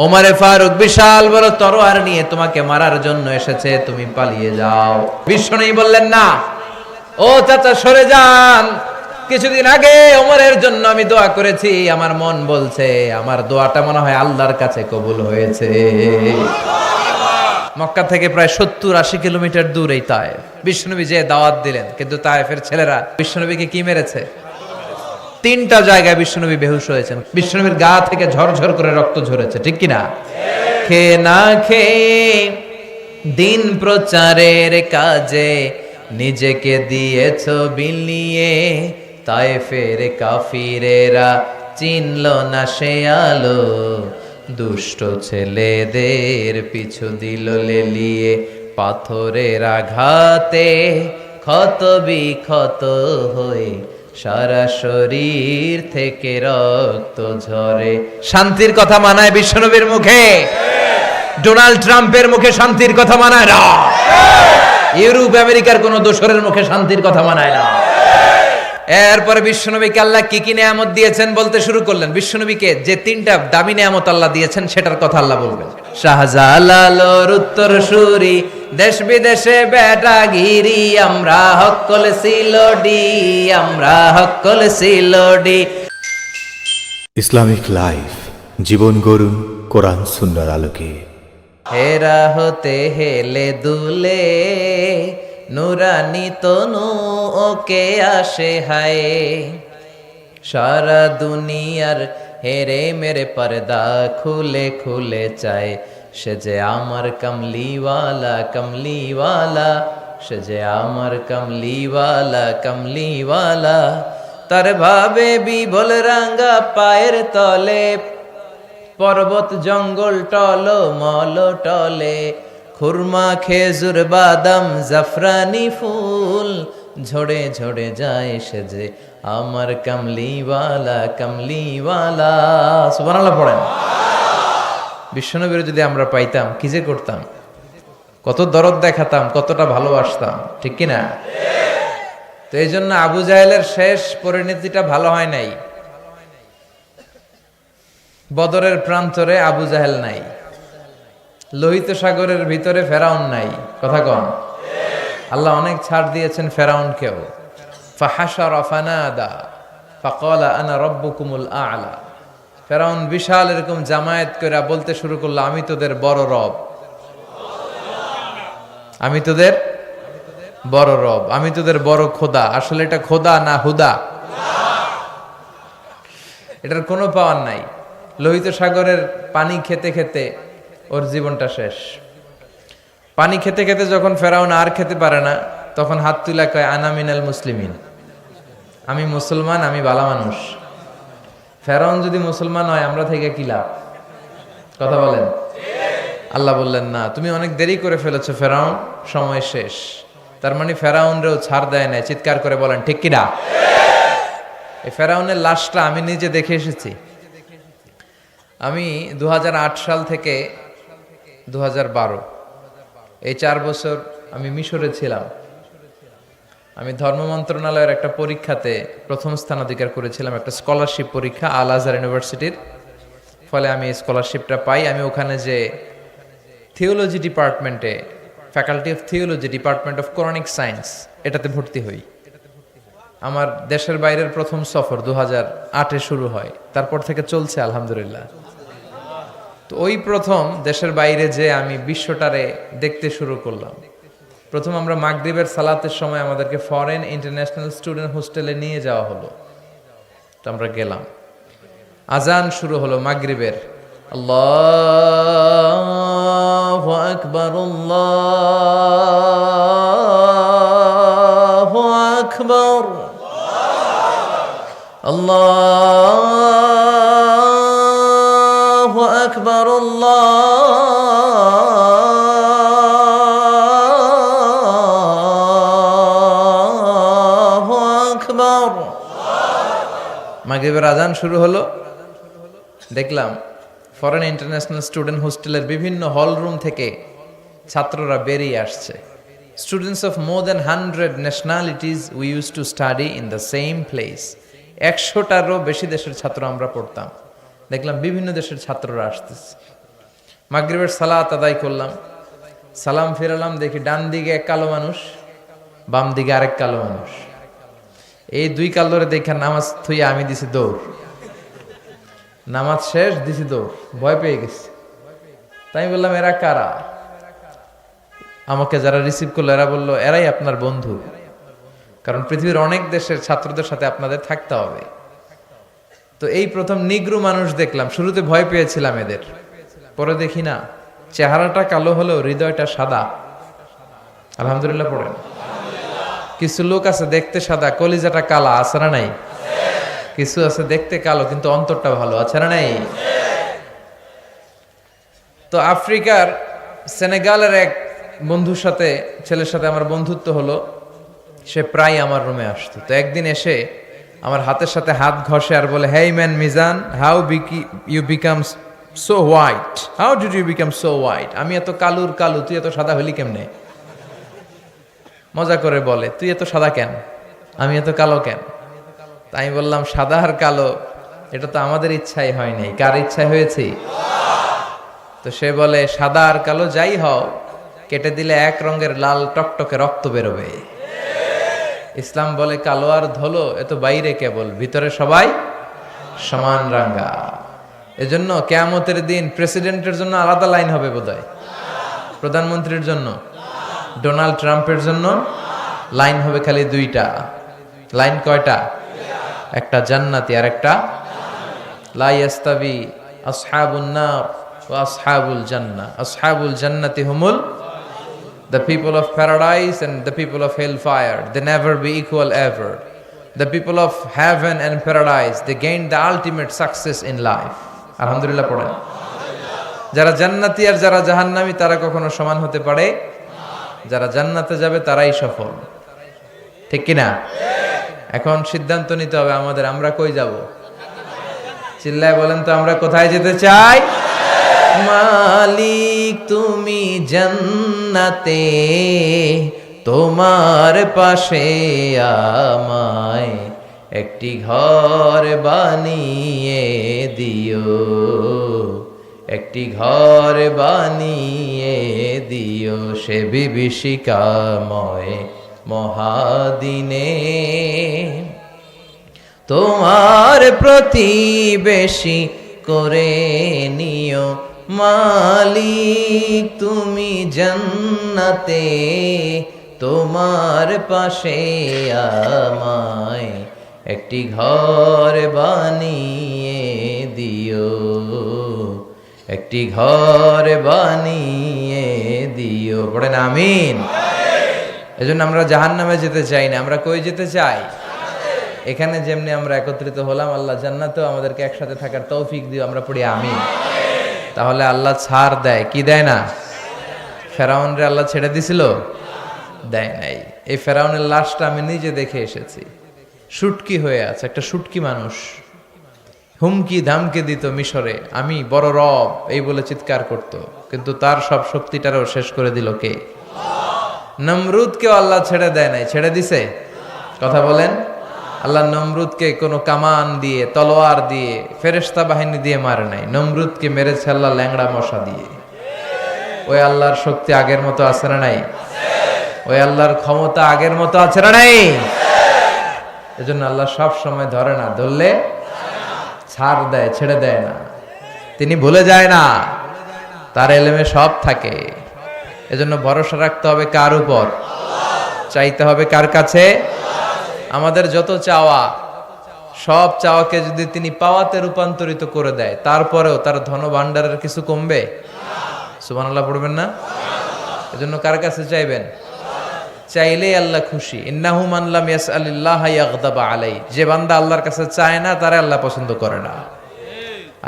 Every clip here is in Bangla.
ওমরে ফারুক বিশাল বড় তরোয়ার নিয়ে তোমাকে মারার জন্য এসেছে, তুমি পালিয়ে যাও। বিশ্বনবী বললেন না, ও চাচা সরে যান, কিছুদিন আগে ওমরের জন্য আমি দোয়া করেছি, আমার মন বলছে আমার দোয়াটা মনে হয় আল্লাহর কাছে কবুল হয়েছে। মক্কা থেকে প্রায় 70-80 কিলোমিটার দূর এই তায়েফ। বিশ্বনবী যে দাওয়াত দিলেন, কিন্তু তায়েফের ছেলেরা বিশ্বনবীকে কি মেরেছে? 3টা জায়গায় বিশ্বনবী বেহুশ হয়েছেন। বিশ্বনবীর গা থেকে ঝরঝর করে রক্ত ঝরেছে, ঠিক কিনা? খেয়ে না খেয়ে দিন প্রচারের কাজে নিজেকে দিয়েছ বিলিয়ে, তায়েফের কাফিরেরা চিনল না সে আলো, দুষ্ট ছেলেদের পিছু দিল লেলিয়ে, পাথরের আঘাতে ক্ষত বিক্ষত হয়ে সারা শরীর থেকে রক্ত ঝরে। শান্তির কথা মানায় বিশ্বনবীর মুখে? ডোনাল্ড ট্রাম্পের মুখে শান্তির কথা মানায় না। ইউরোপ আমেরিকার কোন দোসরের মুখে শান্তির কথা মানায় না। এরপরে বিশ্বনবীকে আল্লাহ কি কি নিয়ামত দিয়েছেন বলতে শুরু করলেন। বিশ্বনবীকে যে 3টা দামি নিয়ামত আল্লাহ দিয়েছেন সেটার কথা আল্লাহ বলবেন। শাহজালালোর উত্তর সুরি, দেশ বিদেশে বেটাগিরি, আমরা হক্কল সিলোডি, আমরা হক্কল সিলোডি। ইসলামিক লাইফ, জীবন গড়ুন কোরআন সুন্নাহর আলোকে। হেরা হতে হেলে দুলে নুরানি তনু ওকে আসে হায়, সারা দুনিয়ার হেরে মেরে পর্দা খুলে খুলে চায়, সে যে আমার কমলিওয়ালা কমলিওয়ালা, সে যে আমার কমলিওয়ালা কমলিওয়ালা। তার ভাবে বিবল রাঙ্গা পায়ের তলে, পর্বত জঙ্গল টল মল টলে, খুরমা খেজুর বাদাম জাফরানি ফুল ঝরে ঝরে যায়, সে যে আমার কমলিওয়ালা কমলিওয়ালা। সুবহানাল্লাহ পড়েন। বিশ্বনবীর যদি আমরা পাইতাম কি যে করতাম, কত দরদ দেখাতাম, কতটা ভালোবাসতাম, ঠিক কিনা? তো এই জন্য আবু জাহেলের শেষ পরিণতিটা ভালো হয় নাই। বদরের প্রান্তরে আবু জাহেল নাই, লোহিত সাগরের ভিতরে ফেরাউন নাই। কথা কন। আল্লাহ অনেক ছাড় দিয়েছেন ফেরাউনকেও। ফাহাশারা ফানাদা ফাকালা আনা রাব্বুকুমুল আ'লা। ফেরাউন বিশাল এরকম জামায়াত করে বলতে শুরু করলো, আমি তোদের বড় রব, আমি তোদের বড় রব, আমি তোদের বড় খোদা। আসলে এটা খোদা না হুদা, এটার কোনো পাওয়ার নাই। লোহিত সাগরের পানি খেতে খেতে ওর জীবনটা শেষ। পানি খেতে খেতে যখন ফেরাউন আর খেতে পারে না, তখন হাত তুলা কয় আনা মিনাল মুসলিমিন, আমি মুসলমান, আমি ভালো মানুষ। ফেরাউন যদি মুসলমান হয় আমরা থেকে কি লাভ? কথা বলেন। আল্লাহ বললেন না, তুমি অনেক দেরি করে ফেলেছো ফেরাউন, সময় শেষ। তার মানে ফেরাউনরেও ছাড় দেয় না। চিৎকার করে বলেন ঠিক কিনা? এই ফেরাউনের লাশটা আমি নিজে দেখে এসেছি। আমি 2008 সাল থেকে 2012 এই 4 বছর আমি মিশরে ছিলাম। আমি ধর্ম মন্ত্রণালয়ের একটা পরীক্ষাতে প্রথম স্থান অধিকার করেছিলাম, একটা স্কলারশিপ পরীক্ষা আল আজহার ইউনিভার্সিটির। ফলে আমি এই স্কলারশিপটা পাই। আমি ওখানে যে থিওলজি ডিপার্টমেন্টে, faculty of theology, department of Quranic science, এটাতে ভর্তি হই। আমার দেশের বাইরের প্রথম সফর 2008-এ শুরু হয়, তারপর থেকে চলছে আলহামদুলিল্লাহ। তো ওই প্রথম দেশের বাইরে যে আমি বিশ্বটারে দেখতে শুরু করলাম। প্রথম আমরা মাগরিবের সালাতের সময় আমাদেরকে ফরেন ইন্টারন্যাশনাল স্টুডেন্ট হোস্টেলে নিয়ে যাওয়া হলো। তো আমরা গেলাম, আজান শুরু হলো মাগরিবের। আল্লাহু আকবার আল্লাহু আকবার আল্লাহু আকবার আল্লাহু আকবার। মাগরিবের আজান শুরু হলো। দেখলাম ফরেন ইন্টারন্যাশনাল স্টুডেন্ট হোস্টেলের বিভিন্ন হল রুম থেকে ছাত্ররা বেরিয়ে আসছে। Students of more than 100 nationalities we use to study in the same place. 100টারও বেশি দেশের ছাত্র আমরা পড়তাম। দেখলাম বিভিন্ন দেশের ছাত্ররা আসতেছে। মাগরিবের সালাত আদায় করলাম, সালাম ফিরালাম, দেখি ডান দিকে এক কালো মানুষ, বাম দিকে আরেক কালো মানুষ। এই দুই কালোরে দেখে নামাজ থুইয়া আমি দিছি দৌড়। নামাজ শেষ, দিছি দৌড়, ভয় পেয়ে গেছি। তাই বললাম এরা কারা? আমাকে যারা রিসিভ করলো এরা বললো এরাই আপনার বন্ধু, কারণ পৃথিবীর অনেক দেশের ছাত্রদের সাথে আপনাদের থাকতে হবে। তো এই প্রথম নিগ্রো মানুষ দেখলাম, শুরুতে ভয় পেয়েছিলাম এদের, পরে দেখি না, চেহারাটা কালো হলেও হৃদয়টা সাদা। আলহামদুলিল্লাহ পড়েন। কিছু লোক আছে দেখতে সাদা, কলিজাটা কালা, আছে না নাই? কিছু আছে দেখতে কালো কিন্তু অন্তরটা ভালো, আছে না নাই? তো আফ্রিকার সেনেগালের এক বন্ধুর সাথে, ছেলের সাথে আমার বন্ধুত্ব হলো। সে প্রায় আমার রুমে আসতো। তো একদিন এসে আমার হাতের সাথে হাত ঘষে আর বলে, hey man Mizan, how you become so white, how did you become so white? আমি এত কালুর কালু, তুই এত সাদা হলি কেমনে? মজা করে বলে, তুই এত সাদা কেন, আমি এত কালো কেন? তাই বললাম, সাদা আর কালো এটা তো আমাদের ইচ্ছাই হয় নাই, কার ইচ্ছায় হয়েছে? তো সে বলে, সাদা আর কালো যাই হও, কেটে দিলে এক রঙের লাল টকটকে রক্ত বেরোবে। ইসলাম বলে কালো আর ধলো এ তো বাইরে কেবল, ভিতরে সবাই সমান রাঙ্গা। এজন্য কিয়ামতের দিন প্রেসিডেন্টের জন্য আলাদা লাইন হবে বোধহয়, প্রধানমন্ত্রীর জন্য, ডোনাল্ড ট্রাম্পের জন্য লাইন হবে খালি দুইটা। লাইন কয়টা? একটা জান্নাতি আর একটা লা ইয়াস্তাবি আসহাবুন নার ওয়া আসহাবুল জান্নাহ। আসহাবুল জান্নাতি হুমুল the people of paradise and the people of hellfire, they never be equal ever. The people of heaven and paradise, they gain the ultimate success in life. আলহামদুলিল্লাহ পড়েন। যারা জান্নাতি আর যারা জাহান্নামী তারা কখনো সমান হতে পারে? যারা জান্নাতে যাবে তারাই সফল, ঠিক কিনা? এখন সিদ্ধান্ত নিতে হবে আমাদের, আমরা কই যাব? চিল্লায় বলেন তো, আমরা কোথায় যেতে চাই? মালিক তুমি জান্নাতে, তোমার পাশে আমায় একটি ঘর বানিয়ে দিও, একটি ঘর বানিয়ে দিও সে বিভীষিকাময় মহাদিনে, তোমার প্রতিবেশী করে নিও মালিক তুমি জান্নাতে, তোমার পাশে আমায় একটি ঘর বানিয়ে দিও, একটি ঘর বানিয়ে দিও। পড়েন আমিন। এজন্য আমরা জাহান্নামে যেতে চাই না, আমরা কই যেতে চাই? এখানে যেমনি আমরা একত্রিত হলাম, আল্লাহ জান্নাতেও আমাদেরকে একসাথে থাকার তৌফিক দিও, আমরা পড়ি আমিন। তাহলে আল্লাহ ছাড় দেয় কি দেয় না? ফেরাউনরে আল্লাহ ছেড়ে দিছিল? দেয় নাই। এই ফেরাউনের লাশটা আমি নিজে দেখে এসেছি, শুটকি হয়ে আছে, একটা শুটকি মানুষ হুমকি ধামকে দিত মিশরে, আমি বড় রব এই বলে চিৎকার করত, কিন্তু তার সব শক্তিটারও শেষ করে দিল কে? নমরুদকেও আল্লাহ ছেড়ে দেয় নাই, ছেড়ে দিছে? কথা বলেন। আল্লাহ নমরুদকে কোনো কামান দিয়ে, তলোয়ার দিয়ে, ফেরেশতা বাহিনী দিয়ে মারে নাই, নমরুদকে মেরেছে আল্লাহ ল্যাংড়া মশা দিয়ে। ওই আল্লাহর শক্তি আগের মতো আছে না নাই? ওই আল্লাহর ক্ষমতা আগের মতো আছে না নাই? এজন্য আল্লাহ সব সময় ধরে না, ধরলে ছাড় দেয়, ছেড়ে দেয় না। তিনি ভুলে যায় না, তার এলেমে সব থাকে। এজন্য ভরসা রাখতে হবে কার উপর? চাইতে হবে কার কাছে? আমাদের যত চাওয়া, সব চাওয়াকে যদি তিনি পাওয়াতে রূপান্তরিত করে দেয়, তারপরেও তার ধন ভাণ্ডারের কিছু কমবে? সুবহানাল্লাহ পড়বেন না? এজন্য কার কাছে চাইবেন? চাইলেই আল্লাহ খুশি। ইন্নাহু মান লাম ইয়াসআলিল্লাহ ইয়াগদাবা আলাই। যে বান্দা আল্লাহর কাছে চায় না তারে আল্লাহ পছন্দ করে না।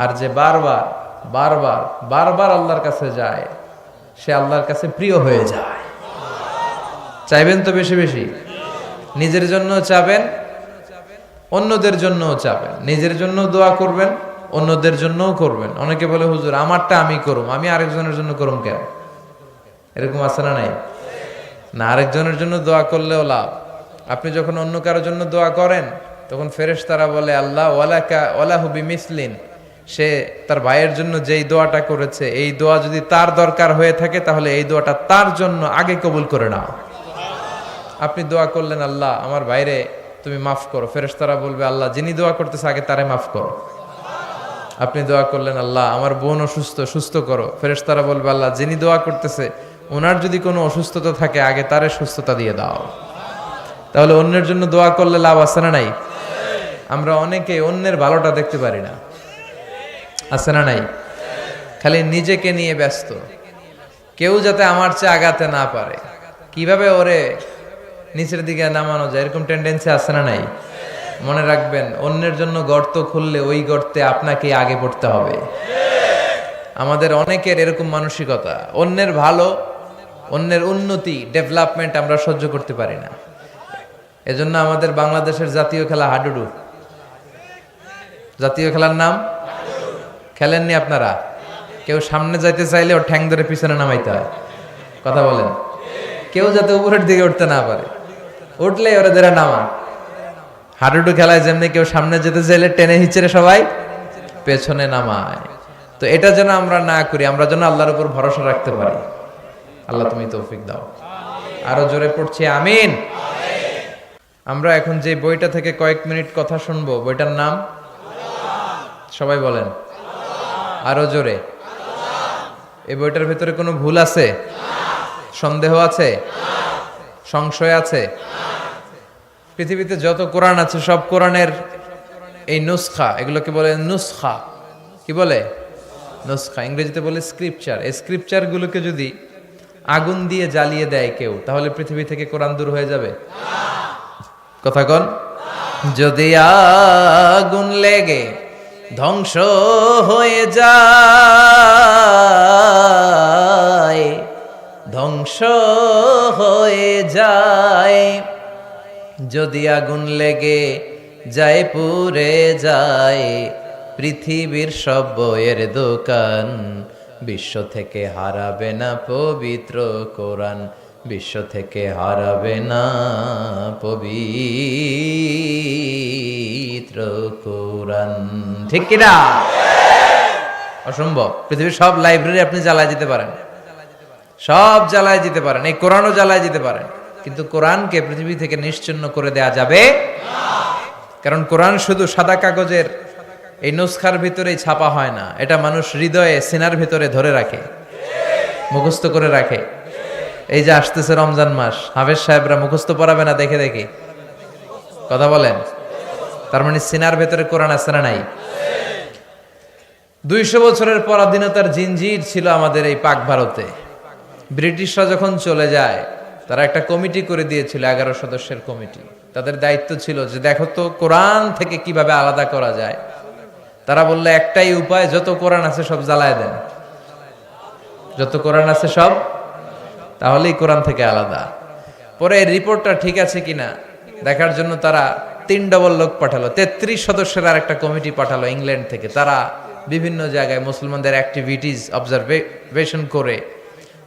আর যে বারবার বারবার বারবার আল্লাহর কাছে যায়, সে আল্লাহর কাছে প্রিয় হয়ে যায়। চাইবেন তো বেশি বেশি, নিজের জন্য চাবেন, অন্যদের জন্যও চাবেন। নিজের জন্য দোয়া করবেন, অন্যদের জন্যও করবেন। অনেকে বলে হুজুর আমারটা আমি করুম, আমি আরেকজনের জন্য করুম কেন? এরকম আছে না নাই? না, আরেকজনের জন্য দোয়া করলেও লাভ। আপনি যখন অন্য কারোর জন্য দোয়া করেন তখন ফেরেশতারা বলে আল্লাহ ওয়ালাকা ওয়ালাহু বিমিসলিন সে তার ভাইয়ের জন্য যেই দোয়াটা করেছে এই দোয়া যদি তার দরকার হয়ে থাকে তাহলে এই দোয়াটা তার জন্য আগে কবুল করে নাও। আপনি দোয়া করলেন, আল্লাহ আমার ভাইরে তুমি মাফ করো, ফেরেশতারা বলবে আল্লাহ যিনি দোয়া করতেছে আগে তারে মাফ করো। আপনি দোয়া করলেন, আল্লাহ আমার বোন অসুস্থ, সুস্থ করো, ফেরেশতারা বলবে আল্লাহ যিনি দোয়া করতেছে ওনার যদি কোনো অসুস্থতা থাকে আগে তারে সুস্থতা দিয়ে দাও। তাহলে অন্যের জন্য দোয়া করলে লাভ আছে না নাই? আমরা অনেকে অন্যের ভালোটা দেখতে পারি না, আছে না নাই? খালি নিজেকে নিয়ে ব্যস্ত, কেউ যাতে আমার চেয়ে আগাতে না পারে, কিভাবে ওরে নিচের দিকে নামানো যায়, এরকম টেন্ডেন্সি আছে না নাই? মনে রাখবেন, অন্যের জন্য গর্ত খুললে ওই গর্তে আপনাকে আগে পড়তে হবে। আমাদের অনেকের এরকম মানসিকতা, অন্যের ভালো, অন্যের উন্নতি, ডেভেলপমেন্ট আমরা সহ্য করতে পারি না। এজন্য আমাদের বাংলাদেশের জাতীয় খেলা হাডুডু। জাতীয় খেলার নাম খেলেননি আপনারা? কেউ সামনে যাইতে চাইলে ওর ঠ্যাং ধরে পিছনে নামাইতে হয়। কথা বলেন, কেউ যাতে উপরের দিকে উঠতে না পারে, উঠলে ওরা ধরে নামা। হাডুডু খেলায় যেমনি কেউ সামনে যেতে চাইলে টেনে হিচড়ে সবাই পেছনে নামায়। তো এটা যেন আমরা না করি, আমরা যেন আল্লাহর উপর ভরসা রাখতে পারি। আল্লাহ তুমি তৌফিক দাও। আরো জোরে পড়ছি আমিন। আমরা এখন যে বইটা থেকে কয়েক মিনিট কথা শুনবো, বইটার নাম সবাই বলেন, আরো জোরে। এই বইটার ভেতরে কোনো ভুল আছে? সন্দেহ আছে? সংশয় আছে? পৃথিবীতে যত কোরআন আছে সব কোরআনের এই নুসখা, এগুলোকে বলে নুসখা। কি বলে? নুসখা। ইংরেজিতে বলে স্ক্রিপচার। এই স্ক্রিপচার গুলোকে যদি আগুন দিয়ে জ্বালিয়ে দেয় কেউ, তাহলে পৃথিবী থেকে কোরআন দূর হয়ে যাবে? কথা কন। যদি আগুন লেগে ধ্বংস হয়ে যায়, ধ্বংস হয়ে যায়, যদি আগুন লেগে যায় পুড়ে যায় পৃথিবীর সব বইয়ের দোকান, বিশ্ব থেকে হারাবে না পবিত্র কোরআন, বিশ্ব থেকে হারাবে না পবিত্র কোরআন। ঠিক কিনা? অসম্ভব। পৃথিবীর সব লাইব্রেরি আপনি জ্বালায় দিতে পারেন, সব জ্বালায় দিতে পারেন, এই কোরআনও জ্বালায় দিতে পারেন, কিন্তু কোরআনকে পৃথিবী থেকে নিশ্চিহ্ন করে দেয়া যাবে না। কারণ কোরআন শুধু সাদা কাগজের এই নুসখার ভিতরেই ছাপা হয় না, এটা মানুষ হৃদয়ে, সিনার ভিতরে ধরে রাখে, মুখস্থ করে রাখে। এই যে আসতেছে রমজান মাস, হাফেজ সাহেবরা মুখস্থ পড়াবে না দেখে দেখে? কথা বলেন। তার মানে সিনার ভেতরে কোরআন আছে না নাই? 200 বছরের পরাধীনতার জিনজির ছিল আমাদের এই পাক ভারতে। ব্রিটিশরা যখন চলে যায়, তারা একটা কমিটি করে দিয়েছিল, 11 সদস্যের কমিটি। তাদের দায়িত্ব ছিল যে দেখো তো কোরআন থেকে কিভাবে আলাদা করা যায়। তারা বললে একটাই উপায়, যত কোরআন আছে সব জ্বালায় দেন, যত কোরআন আছে সব, তাহলেই কোরআন থেকে আলাদা। পরে এই রিপোর্টটা ঠিক আছে কিনা দেখার জন্য তারা 3 ডবল লোক পাঠালো, 33 সদস্যের আর একটা কমিটি পাঠালো ইংল্যান্ড থেকে। তারা বিভিন্ন জায়গায় মুসলমানদের অ্যাক্টিভিটিস অবজারভেশন করে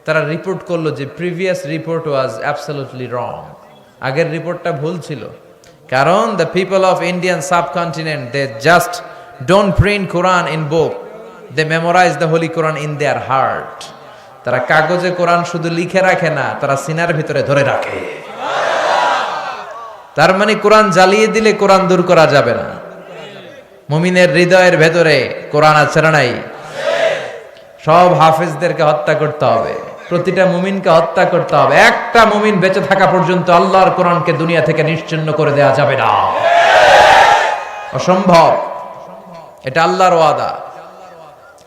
তারা রিপোর্ট করলো যে previous report was absolutely wrong. আগের রিপোর্টটা ভুল ছিল, কারণ the people of Indian subcontinent they just don't print Quran in book, they memorise the holy Quran in their heart. তারা কাগজে কোরআন শুধু লিখে রাখে না, তারা সিনার ভিতরে ধরে রাখে। তার মানে কোরআন জ্বালিয়ে দিলে কোরআন দূর করা যাবে না। মুমিনের হৃদয়ের ভেতরে কোরআন আছে না নাই? সব হাফেজদেরকে হত্যা করতে হবে, প্রতিটা মুমিনকে হত্যা করতে হবে। একটা মুমিন বেঁচে থাকা পর্যন্ত আল্লাহর কোরআনকে দুনিয়া থেকে নিশ্চিহ্ন করে দেওয়া যাবে না, অসম্ভব। এটা আল্লাহর ওয়াদা,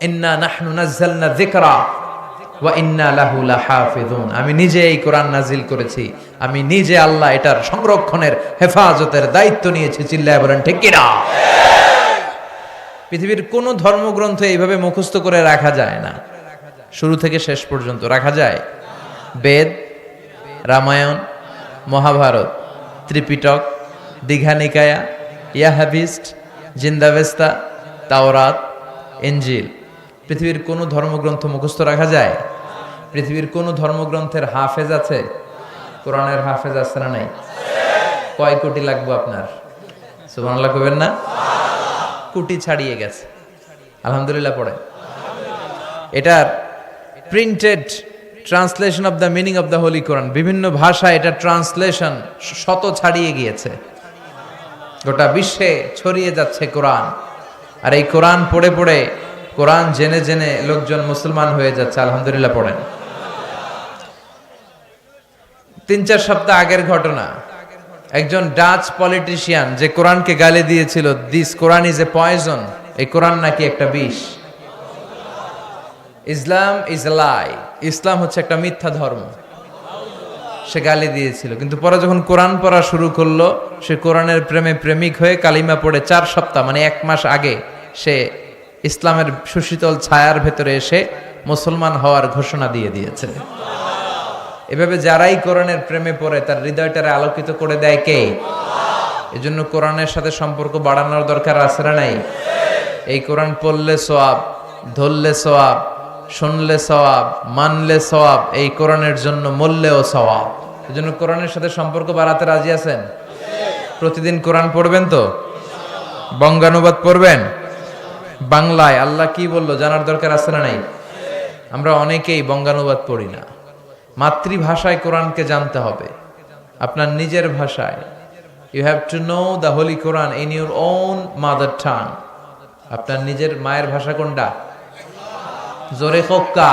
ইন্না নাহনু নাযালনা যিকরা ওয়া ইন্না লাহু লাহাফিজুন। আমি নিজে এই কোরআন নাজিল করেছি, আমি নিজে আল্লাহ এটার সংরক্ষণের, হেফাজতের দায়িত্ব নিয়েছি। চিল্লায় বলেন ঠিক কিনা? পৃথিবীর কোন ধর্মগ্রন্থ এইভাবে মুখস্থ করে রাখা যায় না, শুরু থেকে শেষ পর্যন্ত রাখা যায়? বেদ, রামায়ণ, মহাভারত, ত্রিপিটক, দীঘানিকায়া, ইয়াহাবিস্ট, জিন্দাবেস্তা, তাওরাত, ইনজিল, পৃথিবীর কোন ধর্মগ্রন্থ মুখস্থ রাখা যায়? পৃথিবীর কোন ধর্মগ্রন্থের হাফেজ আছে? কোরআনের হাফেজ আছে না নাই? কয় কোটি লাগবে আপনার? সুবহানাল্লাহ কইবেন না? কোটি ছাড়িয়ে গেছে। আলহামদুলিল্লাহ পড়েন। এটার printed translation of the meaning of the holy Quran, বিভিন্ন ভাষায় এটা ট্রান্সলেশন শত ছাড়িয়ে গিয়েছে, গোটা বিশ্বে ছড়িয়ে যাচ্ছে কোরআন। আর এই কোরআন পড়ে পড়ে, কোরআন জেনে জেনে লোকজন মুসলমান হয়ে যাচ্ছে। আলহামদুলিল্লাহ পড়েন। 3-4 সপ্তাহ আগের ঘটনা, একজন ডাচ পলিটিশিয়ান যে কোরআনকে গালি দিয়েছিল, this Quran is a poison, এই কোরআন নাকি একটা বিষ, ইসলাম ইজ এ লাই, ইসলাম হচ্ছে একটা মিথ্যা ধর্ম, সে গালি দিয়েছিল। কিন্তু পরে যখন কোরআন পড়া শুরু করলো, সে কোরআনের প্রেমে প্রেমিক হয়ে কালিমা পড়ে 4 সপ্তাহ মানে 1 মাস আগে সে ইসলামের সুশীতল ছায়ার ভেতরে এসে মুসলমান হওয়ার ঘোষণা দিয়ে দিয়েছে। এভাবে যারাই কোরআনের প্রেমে পড়ে তার হৃদয়টারে আলোকিত করে দেয় কে? এজন্য কোরআনের সাথে সম্পর্ক বাড়ানোর দরকার আছে না নাই? এই কোরআন পড়লে সওয়াব, ধরলে সওয়াব, শুনলে সওয়াব, মানলে সওয়াব, এই কোরআনের জন্য মরলেও সওয়াব। এজন্য কোরআনের সাথে সম্পর্ক বাড়াতে রাজি আছেন? প্রতিদিন কোরআন পড়বেন তো? বঙ্গানুবাদ পড়বেন? বাংলায় আল্লাহ কি বললো জানার দরকার আছে না নাই? আমরা অনেকেই বঙ্গানুবাদ পড়ি না। মাতৃভাষায় কোরআনকে জানতে হবে, আপনার নিজের ভাষায়। You have to know the holy Quran in your own mother tongue. আপনার নিজের মায়ের ভাষা কোনটা? জোরে খোকা,